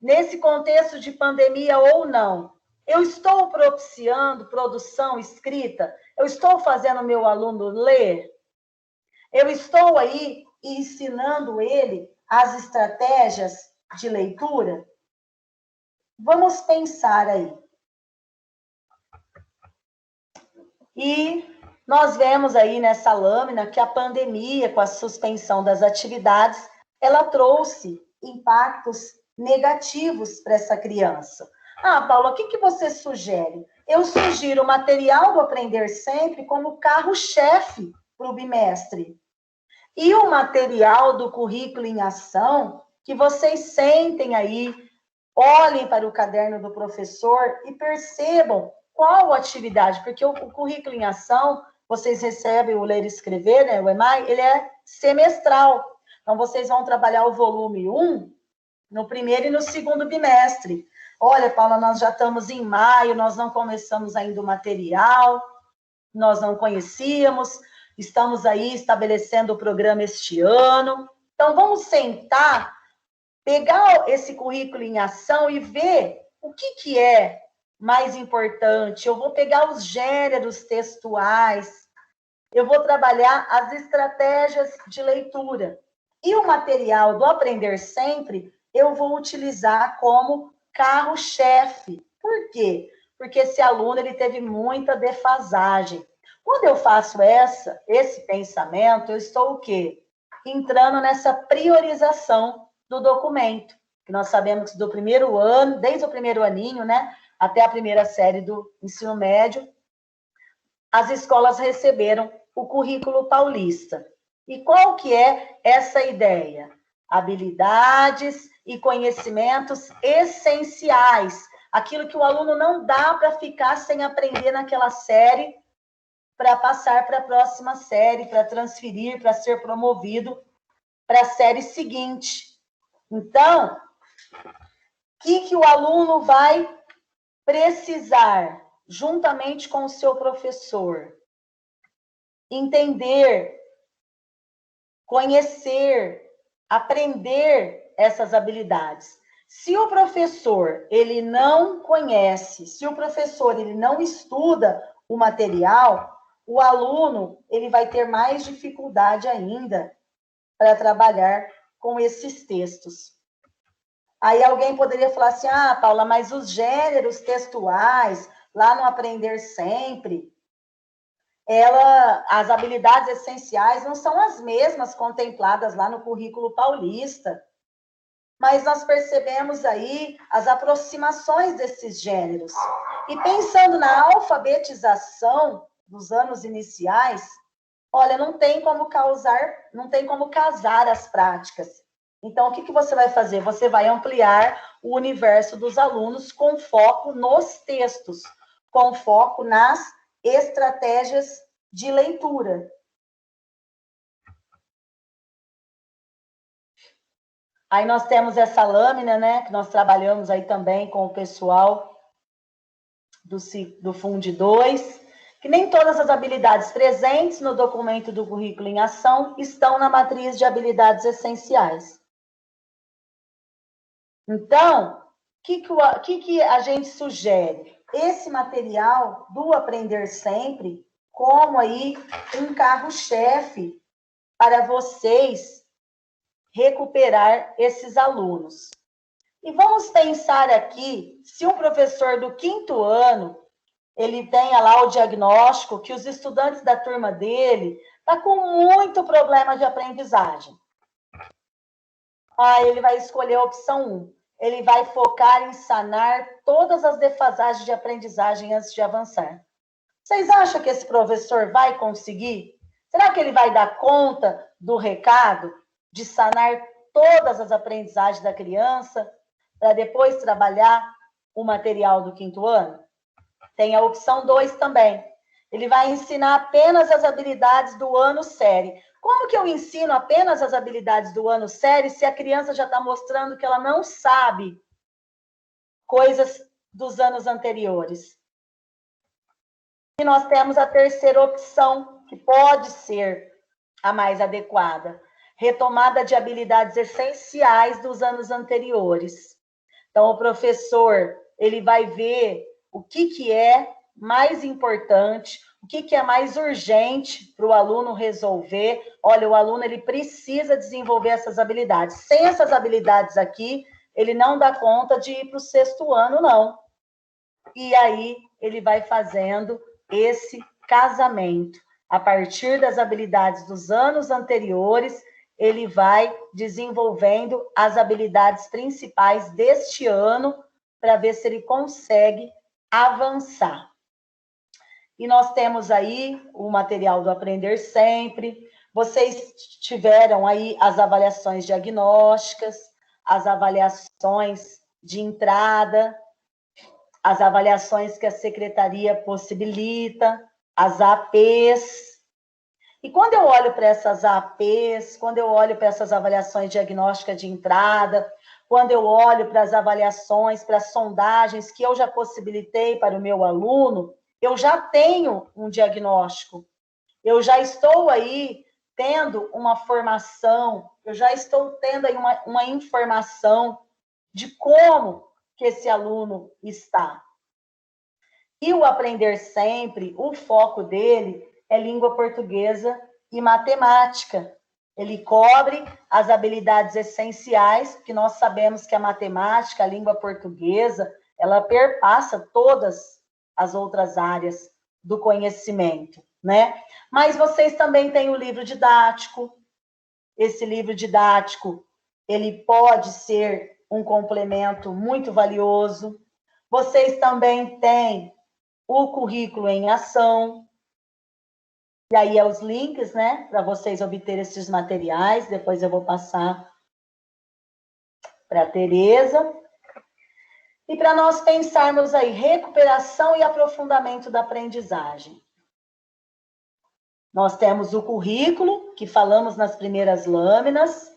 nesse contexto de pandemia ou não, eu estou propiciando produção escrita? Eu estou fazendo o meu aluno ler? Eu estou aí ensinando ele as estratégias de leitura? Vamos pensar aí. E nós vemos aí nessa lâmina que a pandemia, com a suspensão das atividades, ela trouxe impactos negativos para essa criança. Ah, Paula, o que você sugere? Eu sugiro o material do Aprender Sempre como carro-chefe para o bimestre. E o material do currículo em ação, que vocês sentem aí, olhem para o caderno do professor e percebam qual atividade, porque o currículo em ação, vocês recebem o Ler e Escrever, né, o EMAI, ele é semestral. Então, vocês vão trabalhar o volume 1 no primeiro e no segundo bimestre. Olha, Paula, nós já estamos em maio, nós não começamos ainda o material, nós não conhecíamos, estamos aí estabelecendo o programa este ano. Então, vamos sentar, pegar esse currículo em ação e ver o que é mais importante. Eu vou pegar os gêneros textuais, eu vou trabalhar as estratégias de leitura. E o material do Aprender Sempre, eu vou utilizar como carro-chefe. Por quê? Porque esse aluno ele teve muita defasagem. Quando eu faço esse pensamento, eu estou o quê? Entrando nessa priorização do documento. Que nós sabemos que do primeiro ano, desde o primeiro aninho, né, até a primeira série do ensino médio, as escolas receberam o currículo paulista. E qual que é essa ideia? Habilidades e conhecimentos essenciais. Aquilo que o aluno não dá para ficar sem aprender naquela série, para passar para a próxima série, para transferir, para ser promovido para a série seguinte. Então, o que o aluno vai precisar, juntamente com o seu professor? Entender, conhecer, aprender essas habilidades. Se o professor ele não conhece, se o professor ele não estuda o material, o aluno ele vai ter mais dificuldade ainda para trabalhar com esses textos. Aí alguém poderia falar assim, ah, Paula, mas os gêneros textuais, lá no Aprender Sempre, as habilidades essenciais não são as mesmas contempladas lá no currículo paulista. Mas nós percebemos aí as aproximações desses gêneros. E pensando na alfabetização dos anos iniciais, olha, não tem como casar as práticas. Então, o que você vai fazer? Você vai ampliar o universo dos alunos com foco nos textos, com foco nas estratégias de leitura. Aí nós temos essa lâmina, né, que nós trabalhamos aí também com o pessoal do Fund 2, que nem todas as habilidades presentes no documento do currículo em ação estão na matriz de habilidades essenciais. Então, o que a gente sugere? Esse material do Aprender Sempre como aí um carro-chefe para vocês recuperar esses alunos. E vamos pensar aqui, se um professor do 5º ano, ele tenha lá o diagnóstico que os estudantes da turma dele estão com muito problema de aprendizagem. Ele vai escolher a opção 1. Ele vai focar em sanar todas as defasagens de aprendizagem antes de avançar. Vocês acham que esse professor vai conseguir? Será que ele vai dar conta do recado de sanar todas as aprendizagens da criança para depois trabalhar o material do 5º ano? Tem a opção 2 também. Ele vai ensinar apenas as habilidades do ano série. Como que eu ensino apenas as habilidades do ano série se a criança já está mostrando que ela não sabe coisas dos anos anteriores? E nós temos a terceira opção, que pode ser a mais adequada. Retomada de habilidades essenciais dos anos anteriores. Então, o professor, ele vai ver o que é mais importante, o que é mais urgente para o aluno resolver. Olha, o aluno ele precisa desenvolver essas habilidades. Sem essas habilidades aqui, ele não dá conta de ir para o 6º ano, não. E aí, ele vai fazendo esse casamento. A partir das habilidades dos anos anteriores, ele vai desenvolvendo as habilidades principais deste ano para ver se ele consegue avançar. E nós temos aí o material do Aprender Sempre. Vocês tiveram aí as avaliações diagnósticas, as avaliações de entrada, as avaliações que a secretaria possibilita. as APs. E quando eu olho para essas APs, quando eu olho para essas avaliações diagnósticas de entrada, quando eu olho para as avaliações, para as sondagens que eu já possibilitei para o meu aluno, eu já tenho um diagnóstico. Eu já estou aí tendo uma formação, eu já estou tendo aí uma informação de como que esse aluno está. E o Aprender Sempre, o foco dele é língua portuguesa e matemática. Ele cobre as habilidades essenciais, que nós sabemos que a matemática, a língua portuguesa, ela perpassa todas as outras áreas do conhecimento, né? Mas vocês também têm o livro didático. Esse livro didático, ele pode ser um complemento muito valioso. Vocês também têm o currículo em ação. E aí é os links, né, para vocês obterem esses materiais. Depois eu vou passar para a Tereza. E para nós pensarmos aí, recuperação e aprofundamento da aprendizagem. Nós temos o currículo, que falamos nas primeiras lâminas.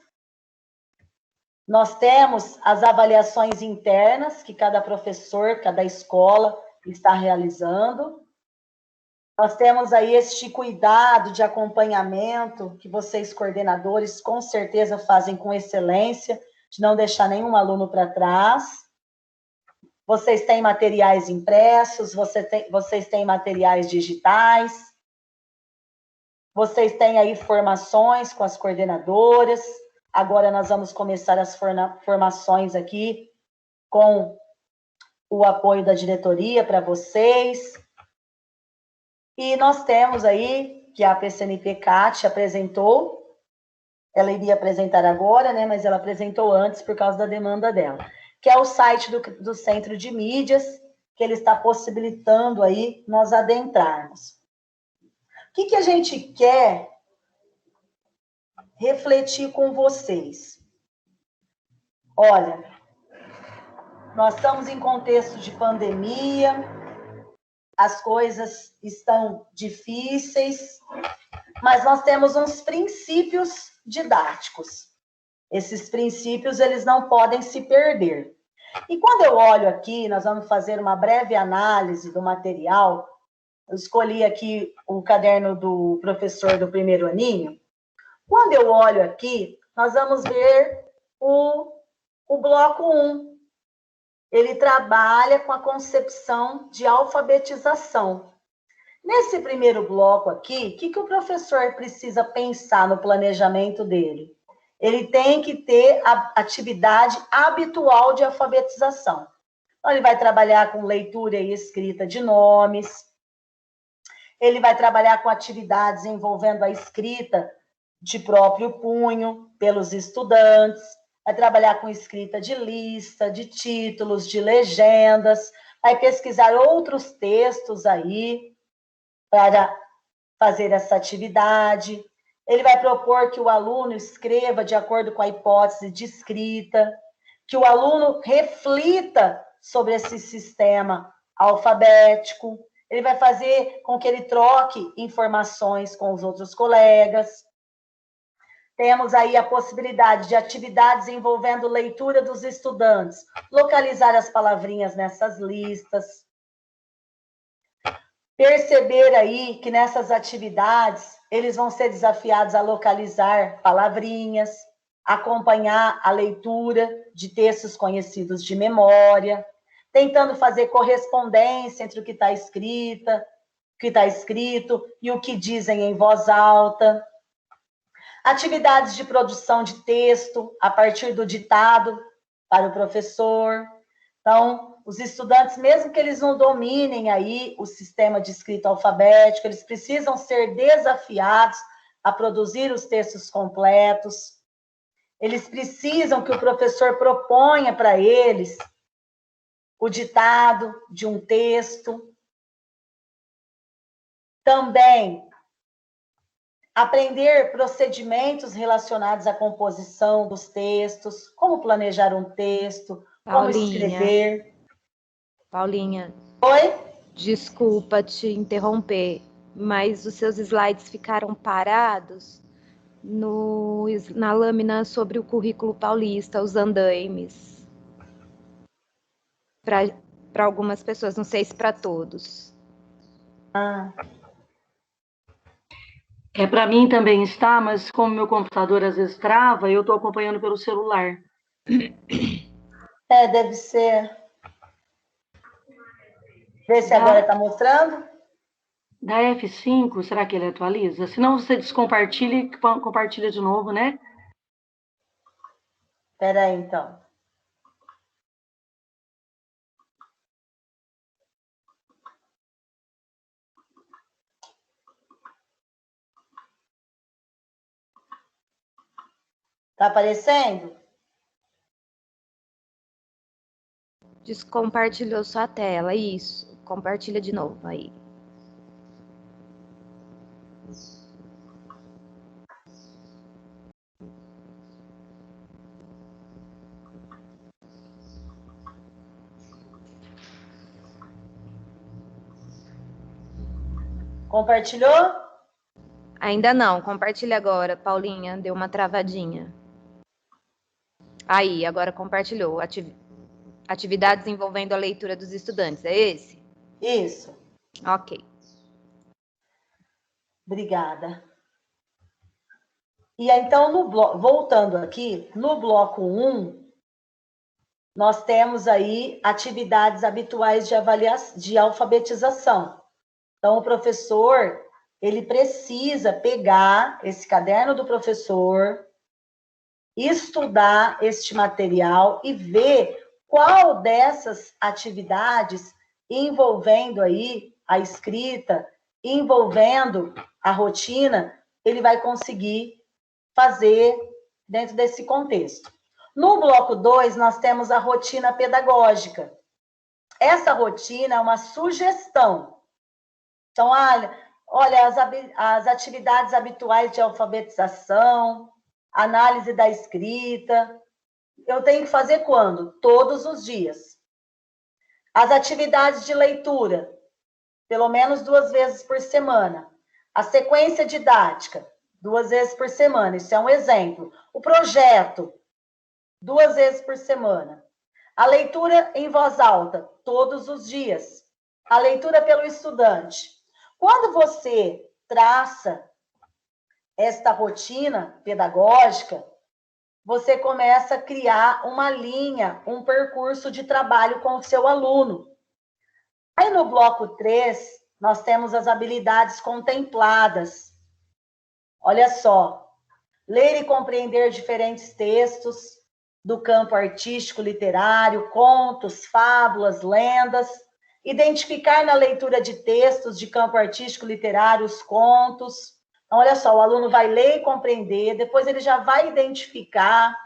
Nós temos as avaliações internas, que cada professor, cada escola está realizando. Nós temos aí este cuidado de acompanhamento, que vocês, coordenadores, com certeza fazem com excelência, de não deixar nenhum aluno para trás. Vocês têm materiais impressos, vocês têm materiais digitais, vocês têm aí formações com as coordenadoras. Agora nós vamos começar as formações aqui com o apoio da diretoria para vocês. E nós temos aí, que a PCNP Cat apresentou, ela iria apresentar agora, né, mas ela apresentou antes por causa da demanda dela, que é o site do Centro de Mídias, que ele está possibilitando aí nós adentrarmos. O que a gente quer refletir com vocês? Olha, nós estamos em contexto de pandemia, as coisas estão difíceis, mas nós temos uns princípios didáticos. Esses princípios, eles não podem se perder. E quando eu olho aqui, nós vamos fazer uma breve análise do material. Eu escolhi aqui o caderno do professor do primeiro aninho. Quando eu olho aqui, nós vamos ver o bloco 1. Ele trabalha com a concepção de alfabetização. Nesse primeiro bloco aqui, o que o professor precisa pensar no planejamento dele? Ele tem que ter a atividade habitual de alfabetização. Então, ele vai trabalhar com leitura e escrita de nomes, ele vai trabalhar com atividades envolvendo a escrita de próprio punho pelos estudantes, vai trabalhar com escrita de lista, de títulos, de legendas, vai pesquisar outros textos aí para fazer essa atividade. Ele vai propor que o aluno escreva de acordo com a hipótese de escrita, que o aluno reflita sobre esse sistema alfabético, ele vai fazer com que ele troque informações com os outros colegas. Temos aí a possibilidade de atividades envolvendo leitura dos estudantes, localizar as palavrinhas nessas listas. Perceber aí que nessas atividades eles vão ser desafiados a localizar palavrinhas, acompanhar a leitura de textos conhecidos de memória, tentando fazer correspondência entre o que está escrito e o que dizem em voz alta. Atividades de produção de texto a partir do ditado para o professor. Então, os estudantes, mesmo que eles não dominem aí o sistema de escrita alfabético, eles precisam ser desafiados a produzir os textos completos. Eles precisam que o professor proponha para eles o ditado de um texto. Também aprender procedimentos relacionados à composição dos textos, como planejar um texto, como escrever. Paulinha. Oi? Desculpa te interromper. mas os seus slides ficaram parados na lâmina sobre o currículo paulista, os andaimes. Para algumas pessoas, não sei se para todos. Para mim também está, mas como meu computador às vezes trava, eu estou acompanhando pelo celular. Deve ser. Vê se agora está mostrando. Da F5, será que ele atualiza? Se não, você descompartilha e compartilha de novo, né? Espera aí, então. Tá aparecendo? Descompartilhou sua tela, isso. Compartilha de novo aí. Compartilhou? Ainda não, compartilha agora, Paulinha, deu uma travadinha. Aí, agora compartilhou. Atividades envolvendo a leitura dos estudantes, é esse? Isso. Ok. Obrigada. E aí, então, voltando aqui, no bloco 1, nós temos aí atividades habituais de alfabetização. Então, o professor, ele precisa pegar esse caderno do professor, estudar este material e ver qual dessas atividades envolvendo aí a escrita, envolvendo a rotina, ele vai conseguir fazer dentro desse contexto. No bloco 2, nós temos a rotina pedagógica. Essa rotina é uma sugestão. Então, olha as atividades habituais de alfabetização, análise da escrita. Eu tenho que fazer quando? Todos os dias. As atividades de leitura, pelo menos 2 vezes por semana. A sequência didática, 2 vezes por semana. Isso é um exemplo. O projeto, 2 vezes por semana. A leitura em voz alta, todos os dias. A leitura pelo estudante. Quando você traça esta rotina pedagógica, você começa a criar uma linha, um percurso de trabalho com o seu aluno. Aí no bloco 3, nós temos as habilidades contempladas. Olha só, ler e compreender diferentes textos do campo artístico, literário, contos, fábulas, lendas, identificar na leitura de textos de campo artístico, literário, os contos. Então, olha só, o aluno vai ler e compreender, depois ele já vai identificar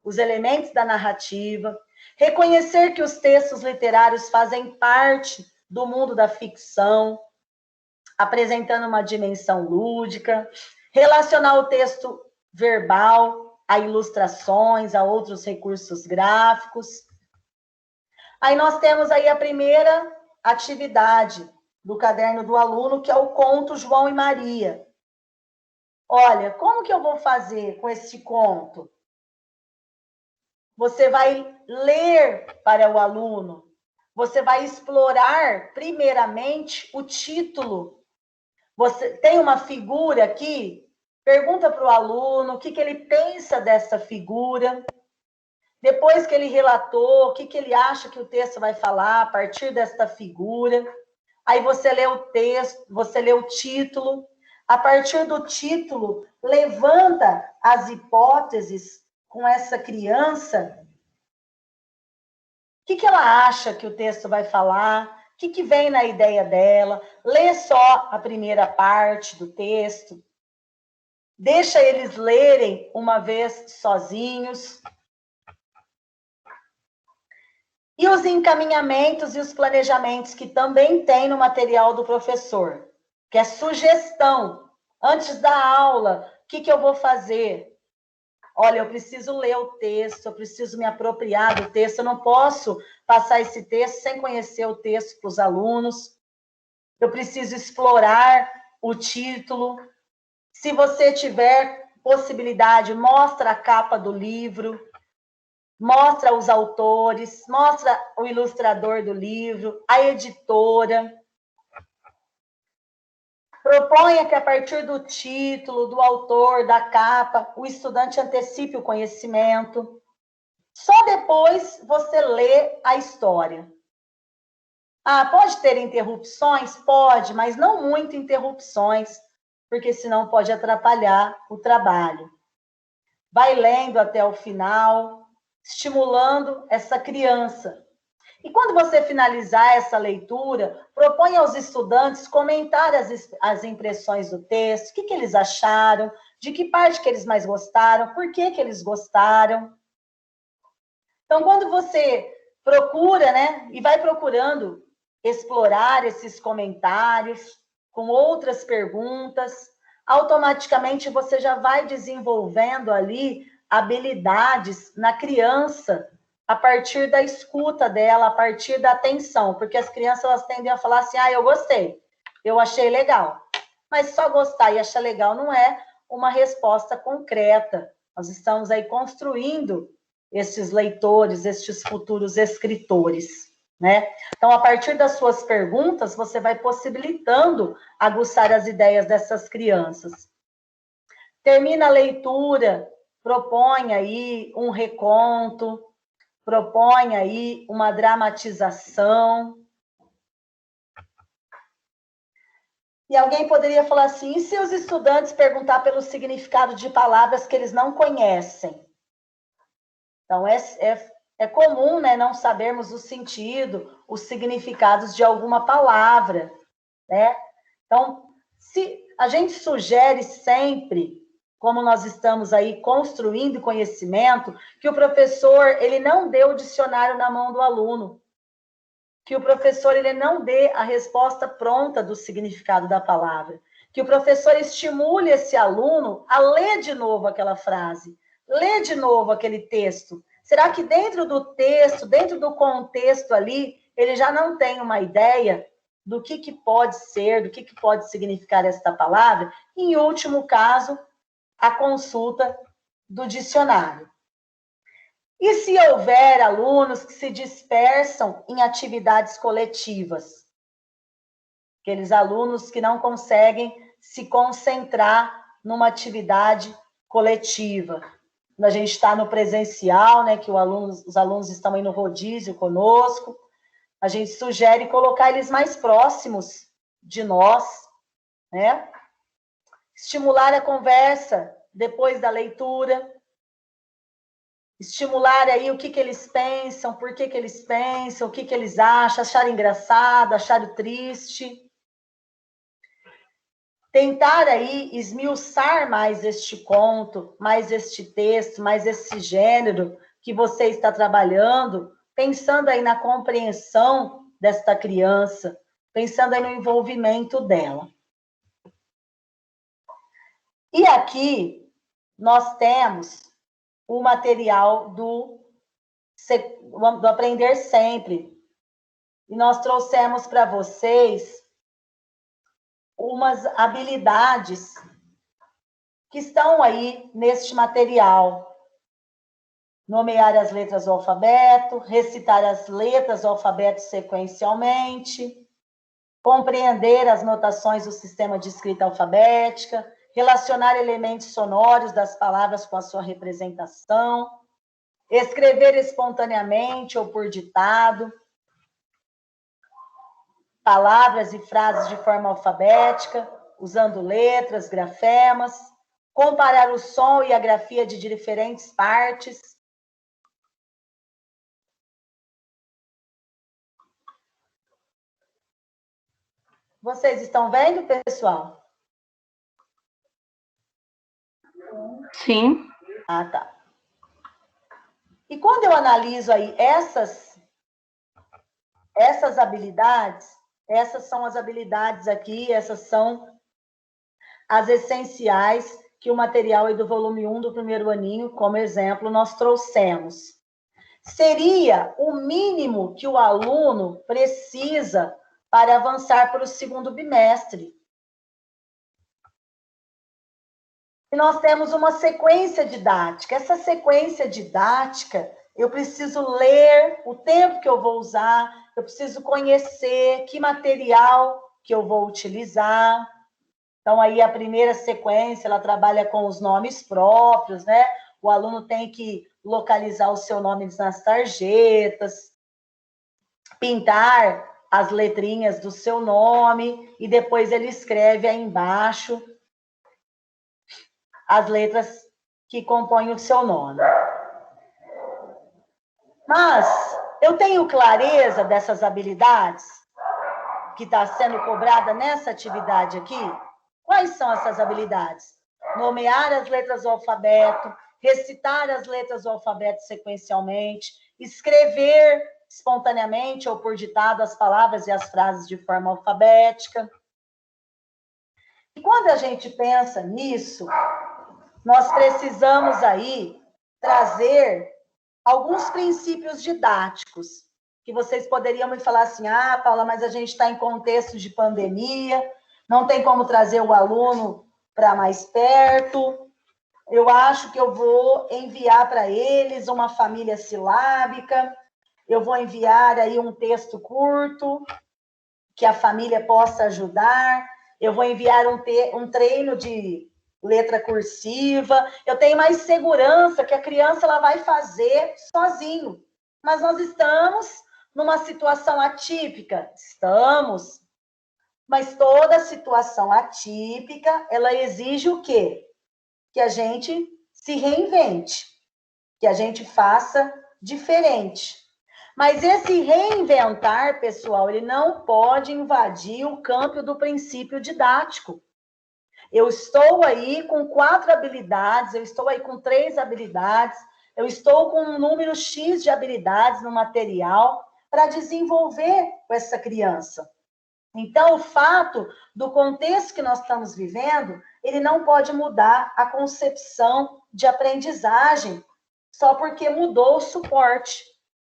os elementos da narrativa, reconhecer que os textos literários fazem parte do mundo da ficção, apresentando uma dimensão lúdica, relacionar o texto verbal a ilustrações, a outros recursos gráficos. Aí nós temos aí a primeira atividade do caderno do aluno, que é o conto João e Maria. Olha, como que eu vou fazer com esse conto? Você vai ler para o aluno, você vai explorar primeiramente o título. Você tem uma figura aqui, pergunta para o aluno o que ele pensa dessa figura. Depois que ele relatou, o que ele acha que o texto vai falar a partir desta figura. Aí você lê o texto, você lê o título. A partir do título, levanta as hipóteses com essa criança. O que ela acha que o texto vai falar? O que vem na ideia dela? Lê só a primeira parte do texto. Deixa eles lerem uma vez sozinhos. E os encaminhamentos e os planejamentos que também tem no material do professor, que é sugestão. Antes da aula, o que eu vou fazer? Olha, eu preciso ler o texto, eu preciso me apropriar do texto, eu não posso passar esse texto sem conhecer o texto para os alunos. Eu preciso explorar o título. Se você tiver possibilidade, mostra a capa do livro, mostra os autores, mostra o ilustrador do livro, a editora. Proponha que a partir do título, do autor, da capa, o estudante antecipe o conhecimento. Só depois você lê a história. Ah, pode ter interrupções? Pode, mas não muito interrupções, porque senão pode atrapalhar o trabalho. Vai lendo até o final, estimulando essa criança. E quando você finalizar essa leitura, proponha aos estudantes comentar as impressões do texto, o que eles acharam, de que parte que eles mais gostaram, por que eles gostaram. Então, quando você procura, né, e vai procurando explorar esses comentários com outras perguntas, automaticamente você já vai desenvolvendo ali habilidades na criança, a partir da escuta dela, a partir da atenção, porque as crianças elas tendem a falar assim, eu gostei, eu achei legal. Mas só gostar e achar legal não é uma resposta concreta. Nós estamos aí construindo esses leitores, estes futuros escritores, né? Então, a partir das suas perguntas, você vai possibilitando aguçar as ideias dessas crianças. Termina a leitura, propõe aí um reconto, propõe aí uma dramatização. E alguém poderia falar assim, e se os estudantes perguntar pelo significado de palavras que eles não conhecem? Então, é comum, né, não sabermos o sentido, os significados de alguma palavra, né? Então, se a gente sugere sempre, como nós estamos aí construindo conhecimento, que o professor, ele não dê o dicionário na mão do aluno, que o professor, ele não dê a resposta pronta do significado da palavra, que o professor estimule esse aluno a ler de novo aquela frase, ler de novo aquele texto. Será que dentro do texto, dentro do contexto ali, ele já não tem uma ideia do que pode ser, do que pode significar esta palavra? Em último caso, a consulta do dicionário. E se houver alunos que se dispersam em atividades coletivas? Aqueles alunos que não conseguem se concentrar numa atividade coletiva. Quando a gente está no presencial, né, que os alunos estão aí no rodízio conosco, a gente sugere colocar eles mais próximos de nós, né? Estimular a conversa depois da leitura, estimular aí o que eles pensam, por que eles pensam, o que eles acham, achar engraçado, achar triste. Tentar aí esmiuçar mais este conto, mais este texto, mais esse gênero que você está trabalhando, pensando aí na compreensão desta criança, pensando aí no envolvimento dela. E aqui nós temos o material do Aprender Sempre. E nós trouxemos para vocês umas habilidades que estão aí neste material. Nomear as letras do alfabeto, recitar as letras do alfabeto sequencialmente, compreender as notações do sistema de escrita alfabética, relacionar elementos sonoros das palavras com a sua representação, escrever espontaneamente ou por ditado, palavras e frases de forma alfabética, usando letras, grafemas, comparar o som e a grafia de diferentes partes. Vocês estão vendo, pessoal? Sim. Ah, tá. E quando eu analiso aí essas habilidades, essas são as habilidades aqui, essas são as essenciais que o material aí do volume 1 do primeiro aninho, como exemplo, nós trouxemos. Seria o mínimo que o aluno precisa para avançar para o segundo bimestre. E nós temos uma sequência didática. Essa sequência didática, eu preciso ler o tempo que eu vou usar, eu preciso conhecer que material que eu vou utilizar. Então, aí a primeira sequência, ela trabalha com os nomes próprios, né? O aluno tem que localizar o seu nome nas tarjetas, pintar as letrinhas do seu nome, e depois ele escreve aí embaixo as letras que compõem o seu nome. Mas eu tenho clareza dessas habilidades que está sendo cobrada nessa atividade aqui? Quais são essas habilidades? Nomear as letras do alfabeto, recitar as letras do alfabeto sequencialmente, escrever espontaneamente ou por ditado as palavras e as frases de forma alfabética. E quando a gente pensa nisso, nós precisamos aí trazer alguns princípios didáticos, que vocês poderiam me falar assim, ah, Paula, mas a gente está em contexto de pandemia, não tem como trazer o aluno para mais perto, eu acho que eu vou enviar para eles uma família silábica, eu vou enviar aí um texto curto, que a família possa ajudar, eu vou enviar um treino de letra cursiva, eu tenho mais segurança que a criança ela vai fazer sozinho. Mas nós estamos numa situação atípica, estamos, mas toda situação atípica, ela exige o quê? Que a gente se reinvente, que a gente faça diferente. Mas esse reinventar, pessoal, ele não pode invadir o campo do princípio didático. Eu estou aí com 4 habilidades, eu estou aí com 3 habilidades, eu estou com um número X de habilidades no material para desenvolver com essa criança. Então, o fato do contexto que nós estamos vivendo, ele não pode mudar a concepção de aprendizagem só porque mudou o suporte.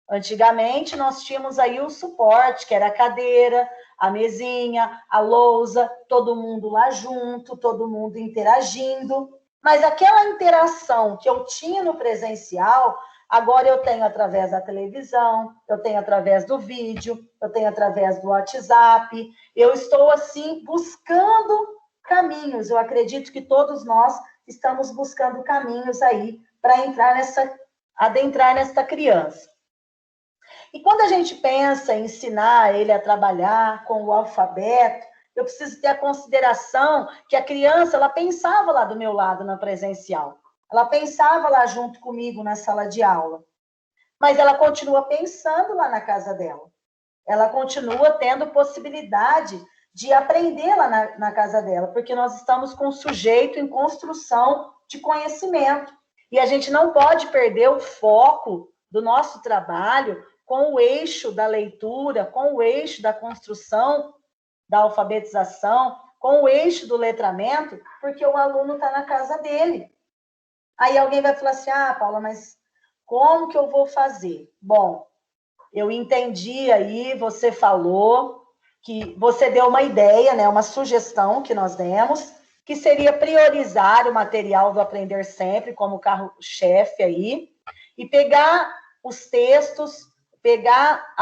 Antigamente, nós tínhamos aí o suporte, que era a cadeira, a mesinha, a lousa, todo mundo lá junto, todo mundo interagindo. Mas aquela interação que eu tinha no presencial, agora eu tenho através da televisão, eu tenho através do vídeo, eu tenho através do WhatsApp. Eu estou, assim, buscando caminhos. Eu acredito que todos nós estamos buscando caminhos aí para adentrar nessa criança. E quando a gente pensa em ensinar ele a trabalhar com o alfabeto, eu preciso ter a consideração que a criança, ela pensava lá do meu lado na presencial. Ela pensava lá junto comigo na sala de aula. Mas ela continua pensando lá na casa dela. Ela continua tendo possibilidade de aprender lá na casa dela, porque nós estamos com um sujeito em construção de conhecimento. E a gente não pode perder o foco do nosso trabalho com o eixo da leitura, com o eixo da construção da alfabetização, com o eixo do letramento, porque o aluno está na casa dele. Aí alguém vai falar assim, ah, Paula, mas como que eu vou fazer? Bom, eu entendi aí, você falou que você deu uma ideia, né, uma sugestão que nós demos, que seria priorizar o material do Aprender Sempre como carro-chefe aí, e pegar os textos, pegar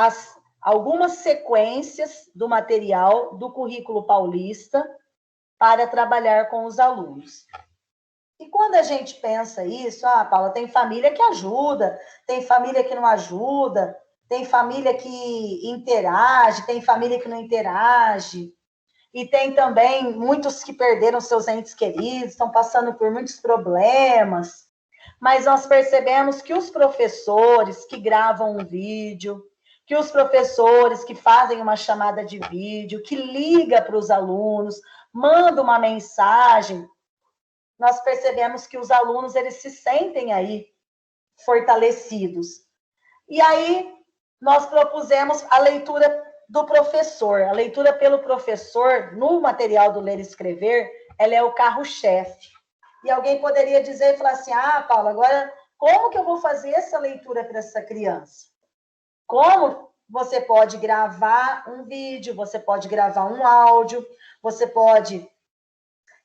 algumas sequências do material do currículo paulista para trabalhar com os alunos. E quando a gente pensa isso, ah, Paula, tem família que ajuda, tem família que não ajuda, tem família que interage, tem família que não interage, e tem também muitos que perderam seus entes queridos, estão passando por muitos problemas, mas nós percebemos que os professores que gravam um vídeo, que os professores que fazem uma chamada de vídeo, que liga para os alunos, manda uma mensagem, nós percebemos que os alunos, eles se sentem aí fortalecidos. E aí, nós propusemos a leitura do professor. A leitura pelo professor, no material do Ler e Escrever, ela é o carro-chefe. E alguém poderia dizer e falar assim, ah, Paula, agora, como que eu vou fazer essa leitura para essa criança? Como você pode gravar um vídeo, você pode gravar um áudio, você pode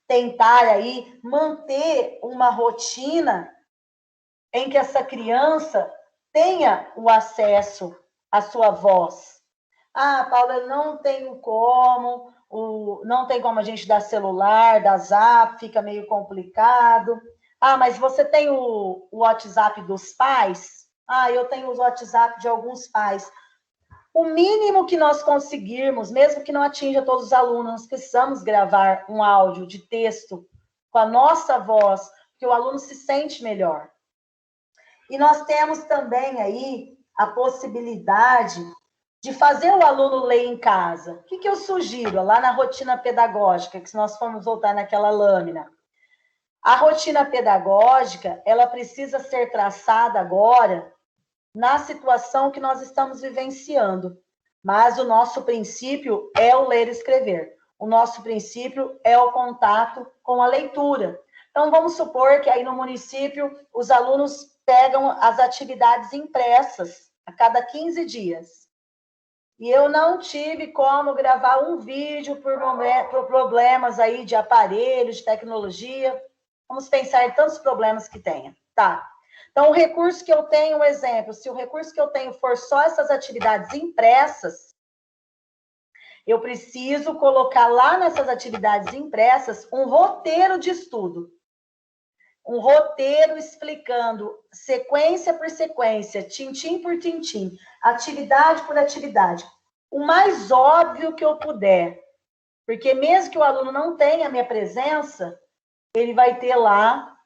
tentar aí manter uma rotina em que essa criança tenha o acesso à sua voz. Ah, Paula, eu não tenho como, não tem como a gente dar celular, dar zap, fica meio complicado. Ah, mas você tem o WhatsApp dos pais? Ah, eu tenho o WhatsApp de alguns pais. O mínimo que nós conseguirmos, mesmo que não atinja todos os alunos, nós precisamos gravar um áudio de texto com a nossa voz, porque o aluno se sente melhor. E nós temos também aí a possibilidade de fazer o aluno ler em casa. O que eu sugiro lá na rotina pedagógica, que se nós formos voltar naquela lâmina? A rotina pedagógica, ela precisa ser traçada agora na situação que nós estamos vivenciando. Mas o nosso princípio é o ler e escrever. O nosso princípio é o contato com a leitura. Então, vamos supor que aí no município os alunos pegam as atividades impressas a cada 15 dias. E eu não tive como gravar um vídeo por problemas aí de aparelho, de tecnologia. Vamos pensar em tantos problemas que tenha. Tá. Então, o recurso que eu tenho, um exemplo, se o recurso que eu tenho for só essas atividades impressas, eu preciso colocar lá nessas atividades impressas um roteiro de estudo. Um roteiro explicando sequência por sequência, tintim por tintim, atividade por atividade. O mais óbvio que eu puder. Porque mesmo que o aluno não tenha a minha presença, ele vai ter lá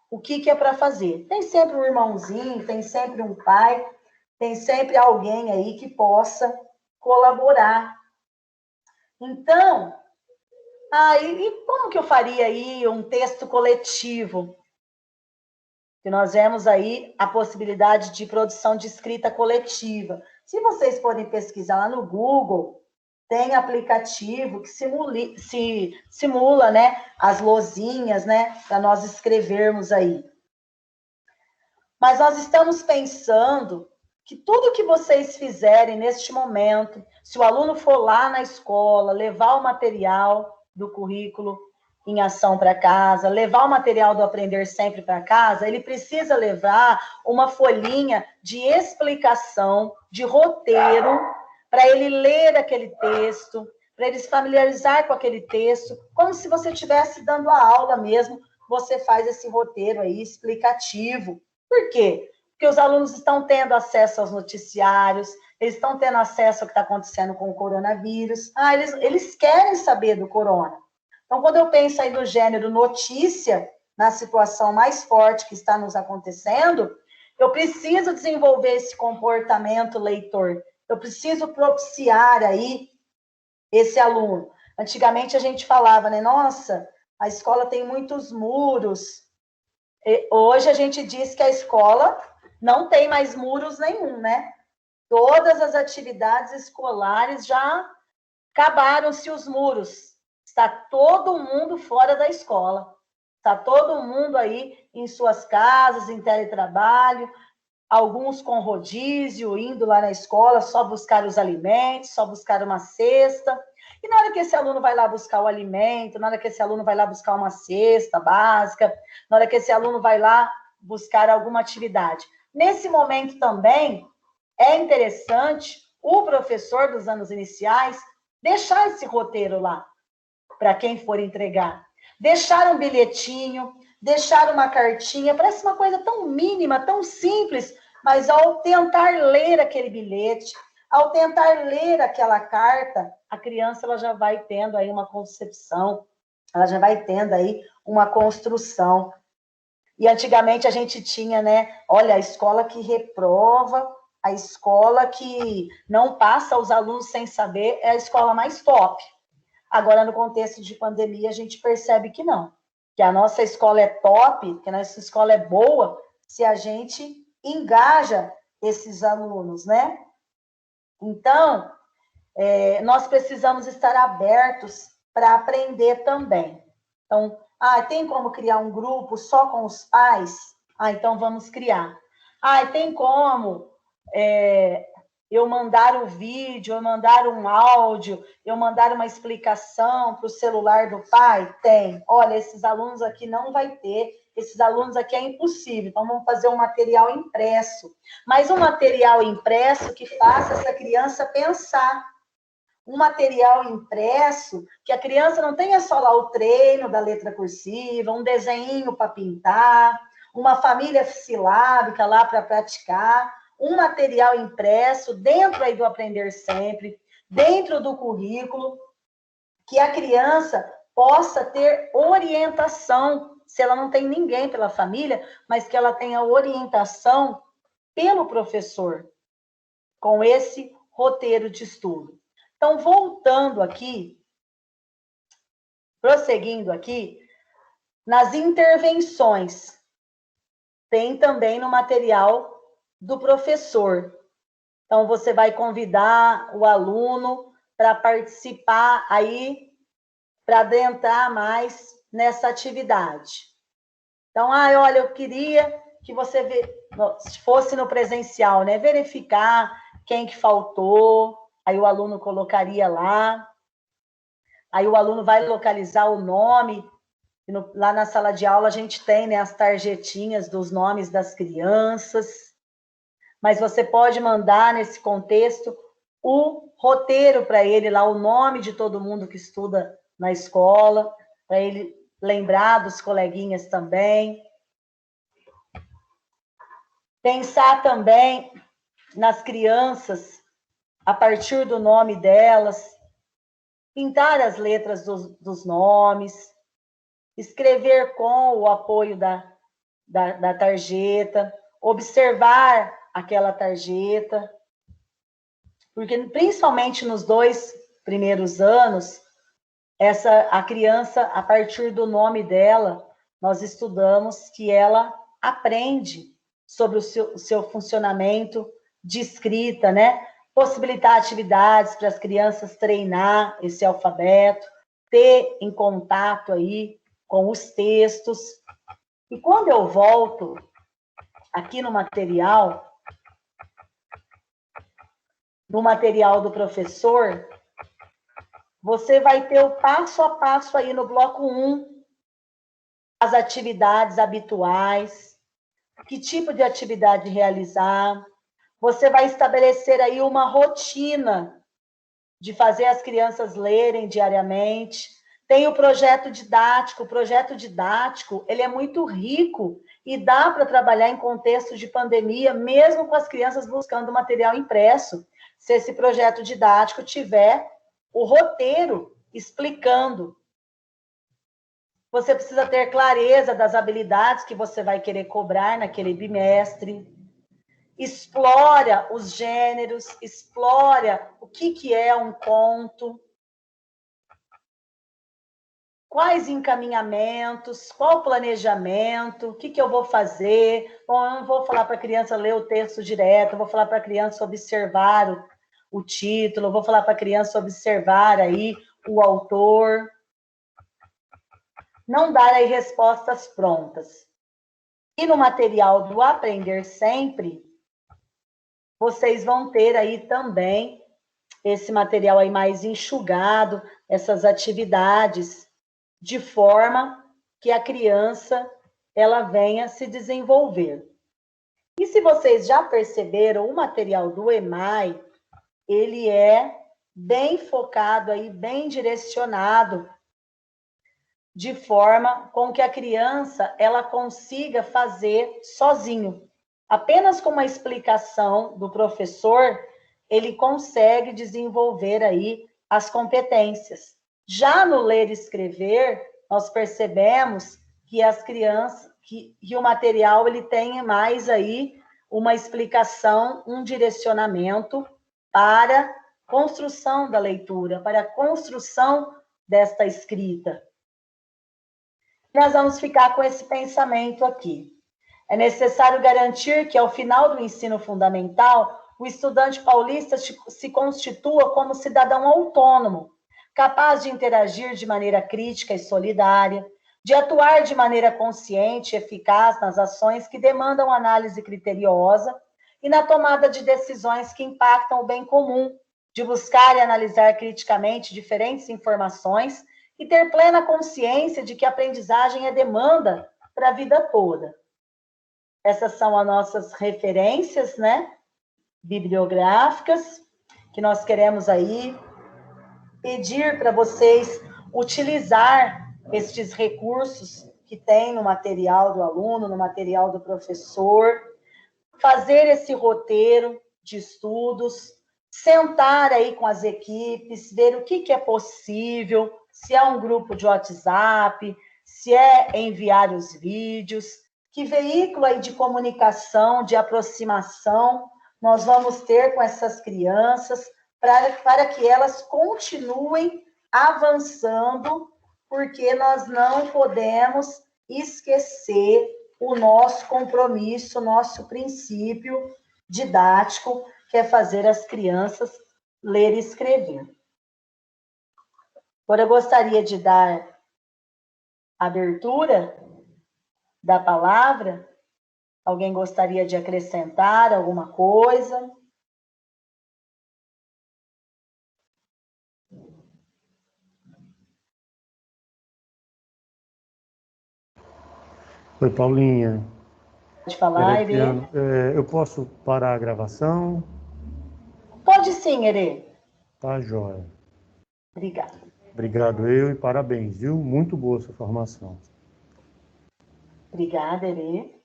o que é para fazer. Tem sempre um irmãozinho, tem sempre um pai, tem sempre alguém aí que possa colaborar. Então, e como que eu faria aí um texto coletivo? Que nós vemos aí a possibilidade de produção de escrita coletiva. Se vocês forem pesquisar lá no Google, tem aplicativo que simula, né, as lousinhas, né, para nós escrevermos aí. Mas nós estamos pensando que tudo que vocês fizerem neste momento, se o aluno for lá na escola, levar o material do currículo em ação para casa, levar o material do Aprender Sempre para casa, ele precisa levar uma folhinha de explicação, de roteiro, para ele ler aquele texto, para ele se familiarizar com aquele texto, como se você estivesse dando a aula mesmo, você faz esse roteiro aí explicativo. Por quê? Porque os alunos estão tendo acesso aos noticiários, eles estão tendo acesso ao que está acontecendo com o coronavírus. Eles querem saber do corona. Então, quando eu penso aí no gênero notícia, na situação mais forte que está nos acontecendo, eu preciso desenvolver esse comportamento leitor. Eu preciso propiciar aí esse aluno. Antigamente a gente falava, né? Nossa, a escola tem muitos muros. Hoje a gente diz que a escola não tem mais muros nenhum, né? Todas as atividades escolares já acabaram-se os muros. Está todo mundo fora da escola. Está todo mundo aí em suas casas, em teletrabalho, alguns com rodízio, indo lá na escola só buscar os alimentos, só buscar uma cesta. E na hora que esse aluno vai lá buscar o alimento, na hora que esse aluno vai lá buscar uma cesta básica, na hora que esse aluno vai lá buscar alguma atividade. Nesse momento também, é interessante o professor dos anos iniciais deixar esse roteiro lá, para quem for entregar. Deixar um bilhetinho, deixar uma cartinha, parece uma coisa tão mínima, tão simples, mas ao tentar ler aquele bilhete, ao tentar ler aquela carta, a criança ela já vai tendo aí uma concepção, ela já vai tendo aí uma construção. E antigamente a gente tinha, né, olha, a escola que reprova, a escola que não passa os alunos sem saber, é a escola mais top. Agora, no contexto de pandemia, a gente percebe que não. Que a nossa escola é top, que a nossa escola é boa, se a gente engaja esses alunos, né? Então, nós precisamos estar abertos para aprender também. Então, tem como criar um grupo só com os pais? Então vamos criar. Tem como eu mandar um vídeo, eu mandar um áudio, eu mandar uma explicação para o celular do pai? Tem. Olha, esses alunos aqui não vai ter, esses alunos aqui é impossível, então vamos fazer um material impresso. Mas um material impresso que faça essa criança pensar. Um material impresso que a criança não tenha só lá o treino da letra cursiva, um desenho para pintar, uma família silábica lá para praticar, um material impresso dentro aí do Aprender Sempre, dentro do currículo, que a criança possa ter orientação, se ela não tem ninguém pela família, mas que ela tenha orientação pelo professor, com esse roteiro de estudo. Então, voltando aqui, prosseguindo aqui, nas intervenções, tem também no material do professor. Então, você vai convidar o aluno para participar aí, para adentrar mais nessa atividade. Então, olha, eu queria que você fosse no presencial, né? Verificar quem que faltou, aí o aluno colocaria lá, aí o aluno vai localizar o nome. Lá na sala de aula a gente tem, né, as tarjetinhas dos nomes das crianças, mas você pode mandar nesse contexto o roteiro para ele lá, o nome de todo mundo que estuda na escola, para ele lembrar dos coleguinhas também. Pensar também nas crianças, a partir do nome delas, pintar as letras dos nomes, escrever com o apoio da tarjeta, observar aquela tarjeta, porque principalmente nos 2 primeiros anos, a criança, a partir do nome dela, nós estudamos que ela aprende sobre o seu funcionamento de escrita, né? Possibilitar atividades para as crianças treinar esse alfabeto, ter em contato aí com os textos. E quando eu volto aqui no material do professor, você vai ter o passo a passo aí no bloco 1, as atividades habituais, que tipo de atividade realizar. Você vai estabelecer aí uma rotina de fazer as crianças lerem diariamente. Tem o projeto didático. O projeto didático, ele é muito rico e dá para trabalhar em contexto de pandemia, mesmo com as crianças buscando material impresso, se esse projeto didático tiver o roteiro explicando. Você precisa ter clareza das habilidades que você vai querer cobrar naquele bimestre. Explora os gêneros, explora o que é um conto, quais encaminhamentos, qual planejamento, o que eu vou fazer. Bom, eu não vou falar para a criança ler o texto direto, eu vou falar para a criança observar o título, eu vou falar para a criança observar aí o autor. Não dar aí respostas prontas. E no material do Aprender Sempre, vocês vão ter aí também esse material aí mais enxugado, essas atividades, de forma que a criança ela venha se desenvolver. E se vocês já perceberam, o material do EMAI, ele é bem focado aí, bem direcionado, de forma com que a criança ela consiga fazer sozinho. Apenas com uma explicação do professor, ele consegue desenvolver aí as competências. Já no ler e escrever, nós percebemos que as crianças, que o material ele tem mais aí uma explicação, um direcionamento para construção da leitura, para a construção desta escrita. Nós vamos ficar com esse pensamento aqui. É necessário garantir que, ao final do ensino fundamental, o estudante paulista se constitua como cidadão autônomo, capaz de interagir de maneira crítica e solidária, de atuar de maneira consciente e eficaz nas ações que demandam análise criteriosa e na tomada de decisões que impactam o bem comum, de buscar e analisar criticamente diferentes informações e ter plena consciência de que a aprendizagem é demanda para a vida toda. Essas são as nossas referências, né, bibliográficas, que nós queremos aí pedir para vocês utilizar estes recursos que tem no material do aluno, no material do professor, fazer esse roteiro de estudos, sentar aí com as equipes, ver o que é possível, se é um grupo de WhatsApp, se é enviar os vídeos, que veículo aí de comunicação, de aproximação nós vamos ter com essas crianças para que elas continuem avançando, porque nós não podemos esquecer o nosso compromisso, o nosso princípio didático, que é fazer as crianças ler e escrever. Agora eu gostaria de dar abertura da palavra. Alguém gostaria de acrescentar alguma coisa? Oi, Paulinha. Pode falar, Herê? Eu posso parar a gravação? Pode sim, Herê. Tá, joia. Obrigada. Obrigado eu e parabéns, viu? Muito boa sua formação. Obrigada, Herê.